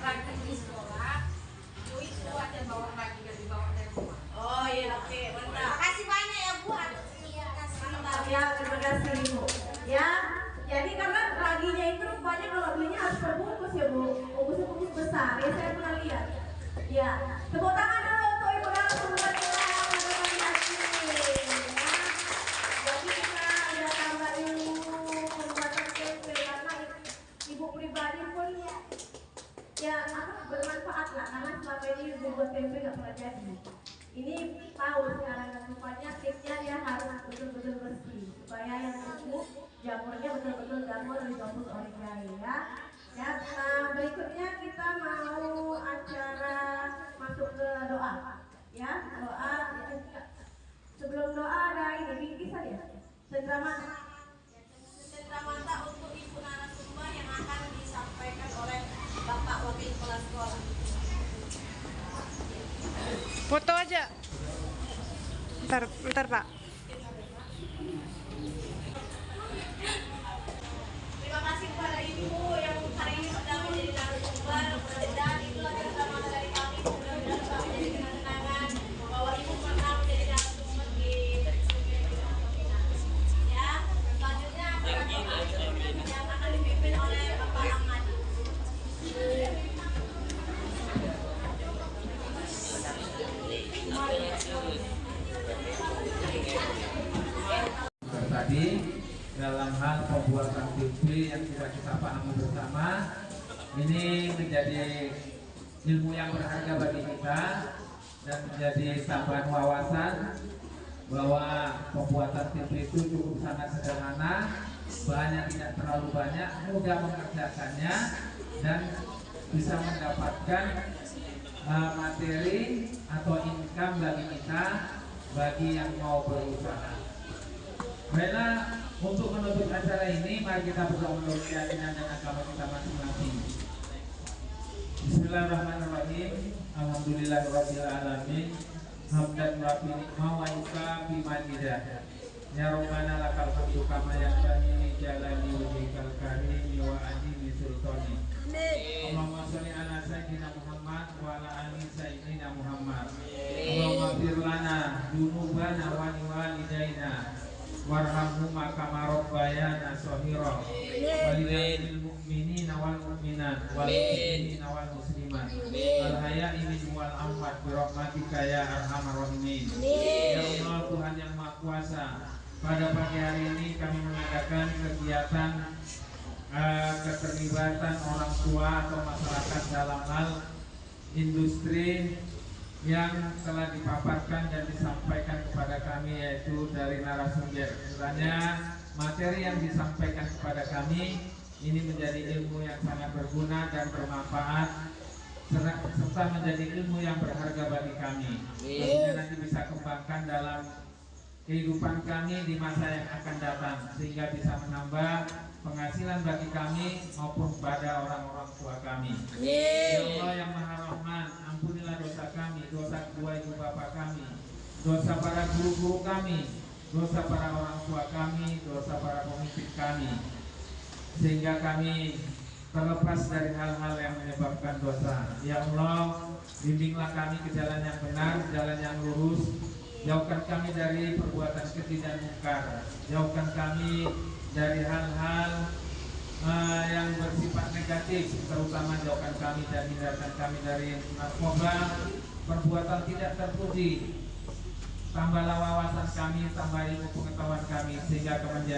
praktek di sekolah itu ada bawa lagi dari bawah dari rumah. Oh iya, oke, mantap. Makasih banyak ya Bu atas Mantap ya, terima kasih Ibu. Ya, jadi karena raginya itu rupanya kalau belinya harus berbungkus ya Bu, bungkus besar. Ya saya pernah lihat. Ya, tepuk tangan dulu untuk Ibu narasumber kita. Terima kasih. Ya, jadi kita udah tambah ilmu pembuatan tempe karena Ibu pribadi pun ya bermanfaat lah karena selama ini membuat tempe nggak pernah jadi. Ini tahu sekarang dan rupanya tipsnya dia harus betul-betul bersih supaya yang tumbuh jamurnya betul-betul jamur Orijopus orijae ya. Ya, berikutnya kita mau acara masuk ke doa. Ya, doa. Sebelum doa ada ini bingkisan ya. Cendramata untuk Ibu narasumber yang akan disampaikan oleh Bapak Wakil Kepala Sekolah. Foto aja. Bentar Pak. Terima kasih kepada Ibu yang hari ini sudah menjadi narasumber. Mudah-mudahan itulah cendramata dari kami. Mudah-mudahan kami menjadi kenang-kenangan bahwa Ibu pernah menjadi narasumber di ya. Selanjutnya akan yang akan dipimpin oleh Bapak Ahmad. Tadi dalam hal pembuatan tempe yang sudah kita pahami bersama, ini menjadi ilmu yang berharga bagi kita dan menjadi tambahan wawasan bahwa pembuatan tempe itu cukup sangat sederhana, bahannya tidak terlalu banyak, mudah mengerjakannya dan bisa mendapatkan materi atau income bagi kita bagi yang mau berusaha. Baiklah, untuk menutup acara ini mari kita berdoa menurut keyakinan dan agama kita masing-masing. Bismillahirrahmanirrahim. Alhamdulillahirabbil alamin. Hamdan wa ni'ma wa yukafi majidah. Ya Rabbana lakal hamdu kama yanbaghi li jalali wajhikal karim wa azimi sultani. Allahumma sholli ala sayyidina Muhammad wa ala ali sayyidina Muhammad. Allahumma fir lana dzunubana wa liwalidayna warhamhuma kama rabbayana shaghira walil mu'minina wal mu'minat wal muslimina wal muslimat wal hayya'i minhum wal amwat bi rahmatika ya arhamar rahimin. Ya Allah Tuhan yang Maha Kuasa, pada pagi hari ini kami mengadakan kegiatan keterlibatan orang tua atau masyarakat dalam hal industri yang telah dipaparkan dan disampaikan kepada kami, yaitu dari narasumber. Sebenarnya materi yang disampaikan kepada kami ini menjadi ilmu yang sangat berguna dan bermanfaat serta menjadi ilmu yang berharga bagi kami. Tentunya nanti bisa kembangkan dalam kehidupan kami di masa yang akan datang sehingga bisa menambah penghasilan bagi kami maupun pada orang-orang tua kami. Ya Allah yang Maha Rahman, ampunilah dosa kami, dosa kedua ibu bapak kami, dosa para guru-guru kami, dosa para orang tua kami, dosa para pemimpin kami, sehingga kami terlepas dari hal-hal yang menyebabkan dosa. Ya Allah, bimbinglah kami ke jalan yang benar, jalan yang lurus. Jauhkan kami dari perbuatan keji dan mungkar. Jauhkan kami dari hal-hal yang bersifat negatif, terutama jauhkan kami dan hindarkan kami dari narkoba, perbuatan tidak terpuji. Tambahlah wawasan kami, tambah ilmu pengetahuan kami, sehingga kami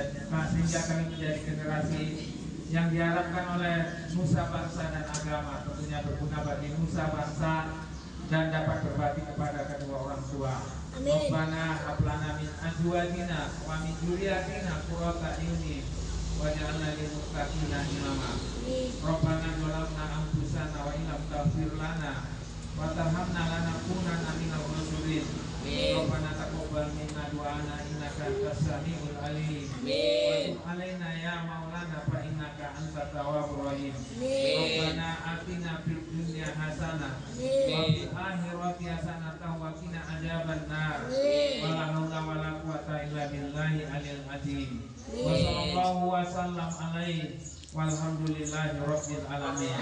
menjadi generasi yang diharapkan oleh nusa bangsa dan agama, tentunya berguna bagi nusa bangsa dan dapat berbakti kepada kedua orang tua. Rabbana hab lana min azwajina wa min dzurriyyatina qurrata a'yunin waj'alna lil muttaqina imama. Rabbana zalamna anfusana wa in lam taghfir lana wa tarhamna lanakunanna minal khasirin. Rabbana taqabbal minna du'ana innaka antas samiul alim. Wa tub 'alaina ya maulana fa innaka antat tawwabur rahim. Rabbana atina fid dunya hasanah wa fil akhirati hasanah wa qina adzaban nar. Wala haula wala quwata illa billahi aliyil azim. Wa sallallahu wa sallam alaihi walhamdulillahi rabbil alamin.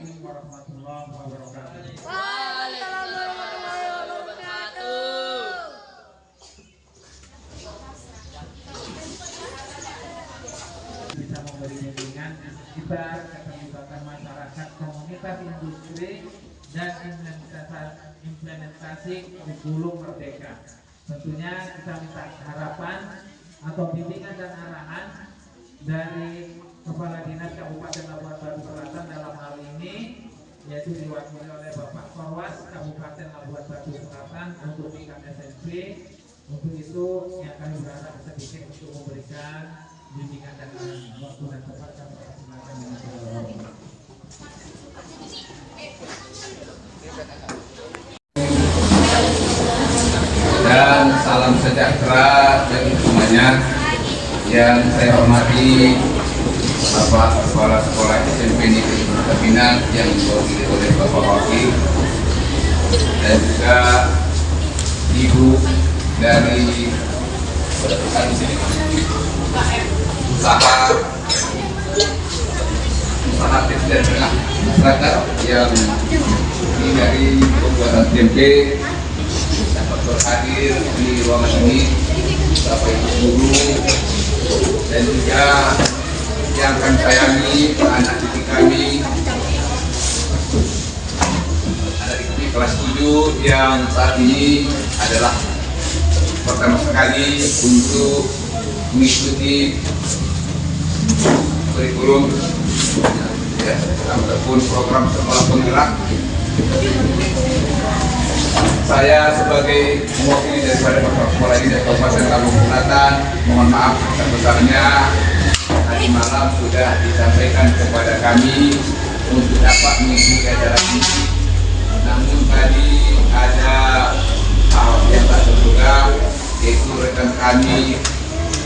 Assalamualaikum warahmatullahi wabarakatuh. Bisa memberi bimbingan kita keterlibatan masyarakat, komunitas, industri dan implementasi kurikulum merdeka. Tentunya kita minta harapan atau bimbingan dan arahan dari Kepala Dinas Kabupaten Labuan Batu Selatan dalam hal ini, yaitu diwakili oleh Bapak Korwas Kabupaten Labuan Batu Selatan untuk tingkat SMP. Untuk itu yang kami berharap sedikit untuk memberikan bimbingan dan waktu dan tempat kami persilakan dengan segala. Dan salam sejahtera bagi semuanya. Yang saya hormati Bapak Kepala Sekolah SMP Negeri Pinang yang diwakili oleh Bapak Wakil, dan juga Ibu dari usaha aktif dan tengah masyarakat yang ini dari pembuatan tempe dapat berhadir di ruangan ini, Bapak Ibu guru dan juga yang kami sayangi anak didik kami, anak didik kelas 7 yang saat ini adalah pertama sekali untuk mengikuti kurikulum ya, ataupun program sekolah penggerak. Saya sebagai mewakili daripada Bapak Sekolah ini dari Kabupaten Lampung Selatan, mohon maaf sebesarnya tadi malam sudah disampaikan kepada kami untuk dapat mengikuti acara ini. Namun tadi ada hal yang tak terduga, yaitu rekan kami,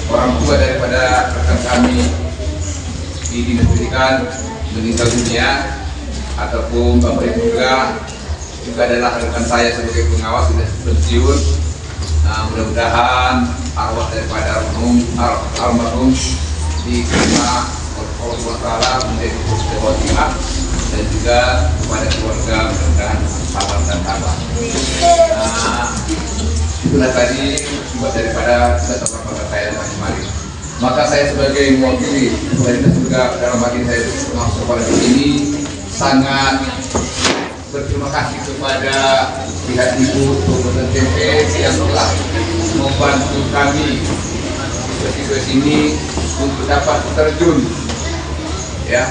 orang tua daripada rekan kami di dinas pendidikan meninggal dunia, ataupun Bapak Ibu juga adalah rekan saya sebagai pengawas sudah pensiun. Mudah-mudahan arwah daripada almarhum diterima oleh Allah Ta'ala menjadi khotimah, dan juga kepada keluarga mudah-mudahan sabar dan tabah. Itulah tadi buat daripada kata-kata saya dan kemarin. Maka saya sebagai mewakili pemerintah juga dalam bagian saya masuk kepada ini sangat berterima kasih kepada pihak Ibu Kabupaten TPS yang telah membantu kami ke sini untuk dapat terjun, ya,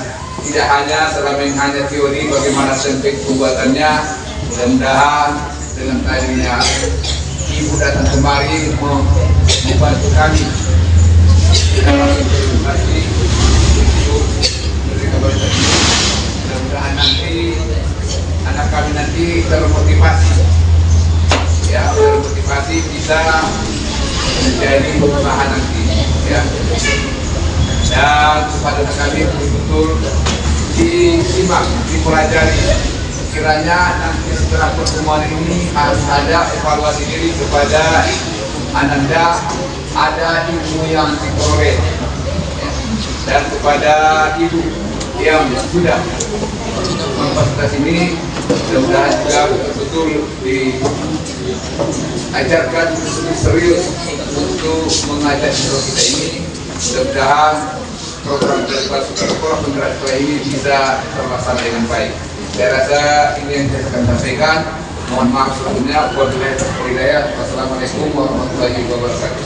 tidak hanya selama ini hanya teori bagaimana tempe pembuatannya. Mudah-mudahan dengan tadinya Ibu datang kemari membantu kami dalam implementasi itu dari kebanyakan. Mudah-mudahan nanti anak kami nanti termotivasi, ya, termotivasi bisa menjadi perubahan nanti, ya. Dan kepada anak kami betul-betul disimak, dipelajari. Kiranya nanti setelah pertemuan ini harus ada evaluasi diri kepada Ananda, ada ilmu yang diperoleh, ya. dan kepada ibu yang sudah memfasilitasi ini, mudah-mudahan juga betul diajarkan serius untuk mengajak siswa kita ini. Mudah-mudahan program sekolah ini bisa terlaksana dengan baik. Saya rasa ini yang saya akan sampaikan. Mohon maaf sebelumnya. Wassalamualaikum warahmatullahi wabarakatuh.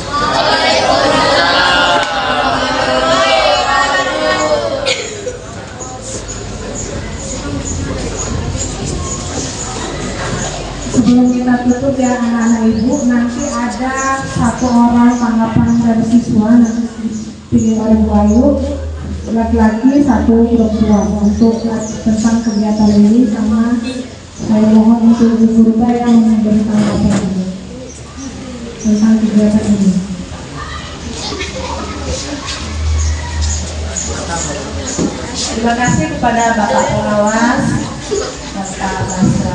Sebelum kita tutup ya anak-anak ibu, nanti ada satu orang tanggapan dari siswa nanti dipilih oleh Bu Ayu, laki-laki, satu perempuan untuk tentang kegiatan ini, sama saya mohon untuk Ibu Ruba yang memberi tanggapan ini tentang kegiatan ini. Terima kasih kepada Bapak Pengawas, Bapak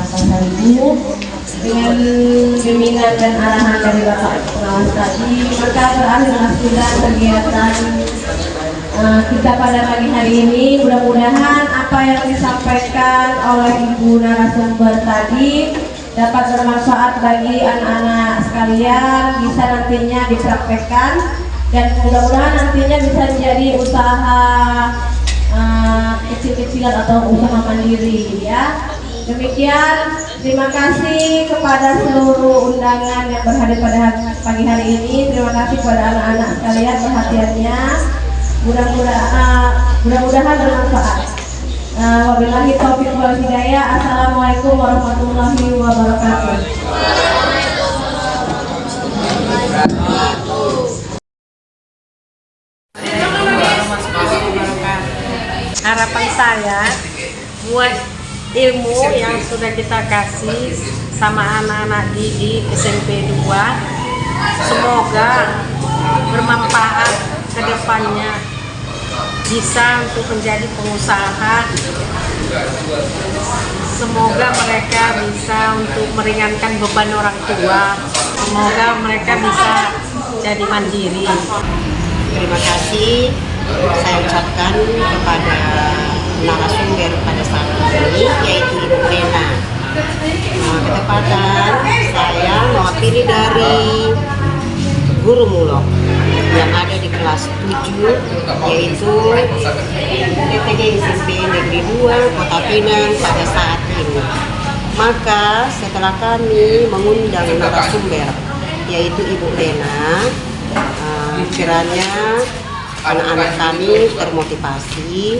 Basra Ibu, dengan bimbingan dan arahan dari Bapak Pengawas tadi, maka berakhirlah sudah kegiatan kita pada pagi hari ini. Mudah-mudahan apa yang disampaikan oleh Ibu narasumber tadi dapat bermanfaat bagi anak-anak sekalian, bisa nantinya dipraktekkan, dan mudah-mudahan nantinya bisa menjadi usaha kecil-kecilan atau usaha mandiri ya. Demikian, terima kasih kepada seluruh undangan yang berhadir pada pagi hari ini. Terima kasih kepada anak-anak sekalian perhatiannya. Mudah-mudahan bermanfaat. Wabillahi taufiq wal hidayah. Assalamualaikum warahmatullahi wabarakatuh. Harapan saya buat ilmu yang sudah kita kasih sama anak-anak didik SMP 2, semoga bermanfaat ke depannya, bisa untuk menjadi pengusaha. Semoga mereka bisa untuk meringankan beban orang tua. Semoga mereka bisa jadi mandiri. Terima kasih saya ucapkan kepada narasumber pada saat ini, yaitu Ibu Lena. Ketepatan saya mewakili dari Guru Mulok yang ada di kelas 7, yaitu TTG SMP Negeri 2 Kota Pinang pada saat ini. Maka setelah kami mengundang narasumber, yaitu Ibu Lena, kiranya anak-anak kami termotivasi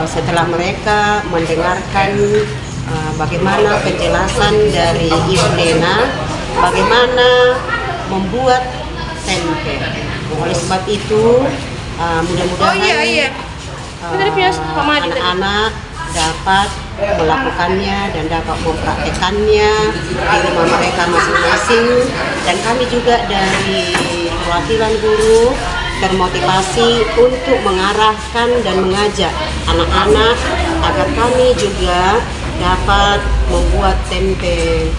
setelah mereka mendengarkan bagaimana penjelasan dari Ibu Lena, bagaimana membuat tempe. Oleh sebab itu, mudah-mudahan anak-anak dapat melakukannya dan dapat mempraktekannya di rumah mereka masing-masing. Dan kami juga dari perwakilan guru termotivasi untuk mengarahkan dan mengajak anak-anak agar kami juga dapat membuat tempe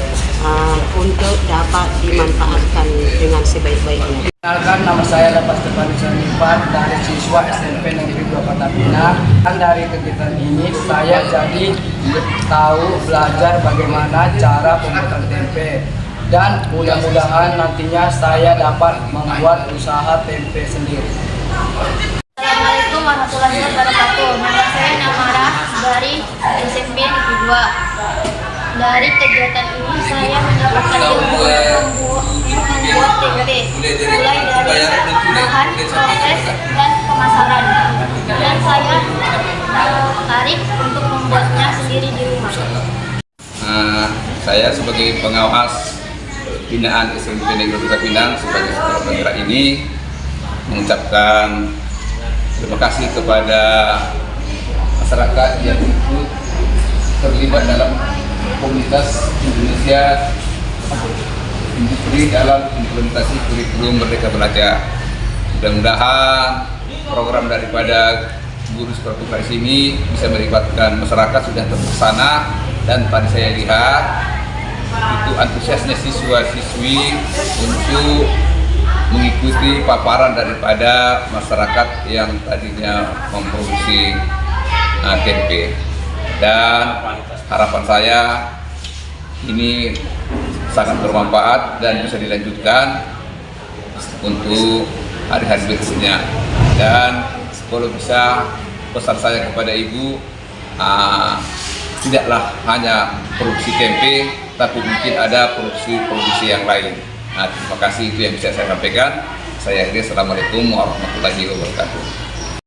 untuk dapat dimanfaatkan dengan sebaik-baiknya. Kenalkan, nama saya Dapat Stefanus Hanifat dari siswa SMP Negeri 2 Kota Pinang. Dan dari kegiatan ini saya jadi tahu belajar bagaimana cara pembuatan tempe. Dan mudah-mudahan nantinya saya dapat membuat usaha tempe sendiri. Assalamualaikum warahmatullahi wabarakatuh. Nama saya Namara dari SMP Negeri 2. Dari kegiatan ini saya mendapatkan ilmu membuat tempe, mulai dari bahan, proses, dan pemasaran. Dan saya tertarik untuk membuatnya sendiri di rumah. Saya sebagai pengawas binaan SMP Negeri Kota Pinang sebagai sekolah penggerak ini mengucapkan terima kasih kepada masyarakat yang ikut terlibat dalam komunitas Indonesia industri dalam implementasi kurikulum Merdeka Belajar. Mudah-mudahan program daripada guru sekolah penggerak ini bisa melibatkan masyarakat sudah terlaksana, dan tadi saya lihat itu antusiasnya siswa-siswi untuk mengikuti paparan daripada masyarakat yang tadinya memproduksi tempe. Dan harapan saya ini sangat bermanfaat dan bisa dilanjutkan untuk hari-hari berikutnya. Dan kalau bisa, pesan saya kepada Ibu, tidaklah hanya produksi tempe, tapi mungkin ada produksi yang lain. Terima kasih, itu yang bisa saya sampaikan. Saya akhiri, Assalamualaikum warahmatullahi wabarakatuh.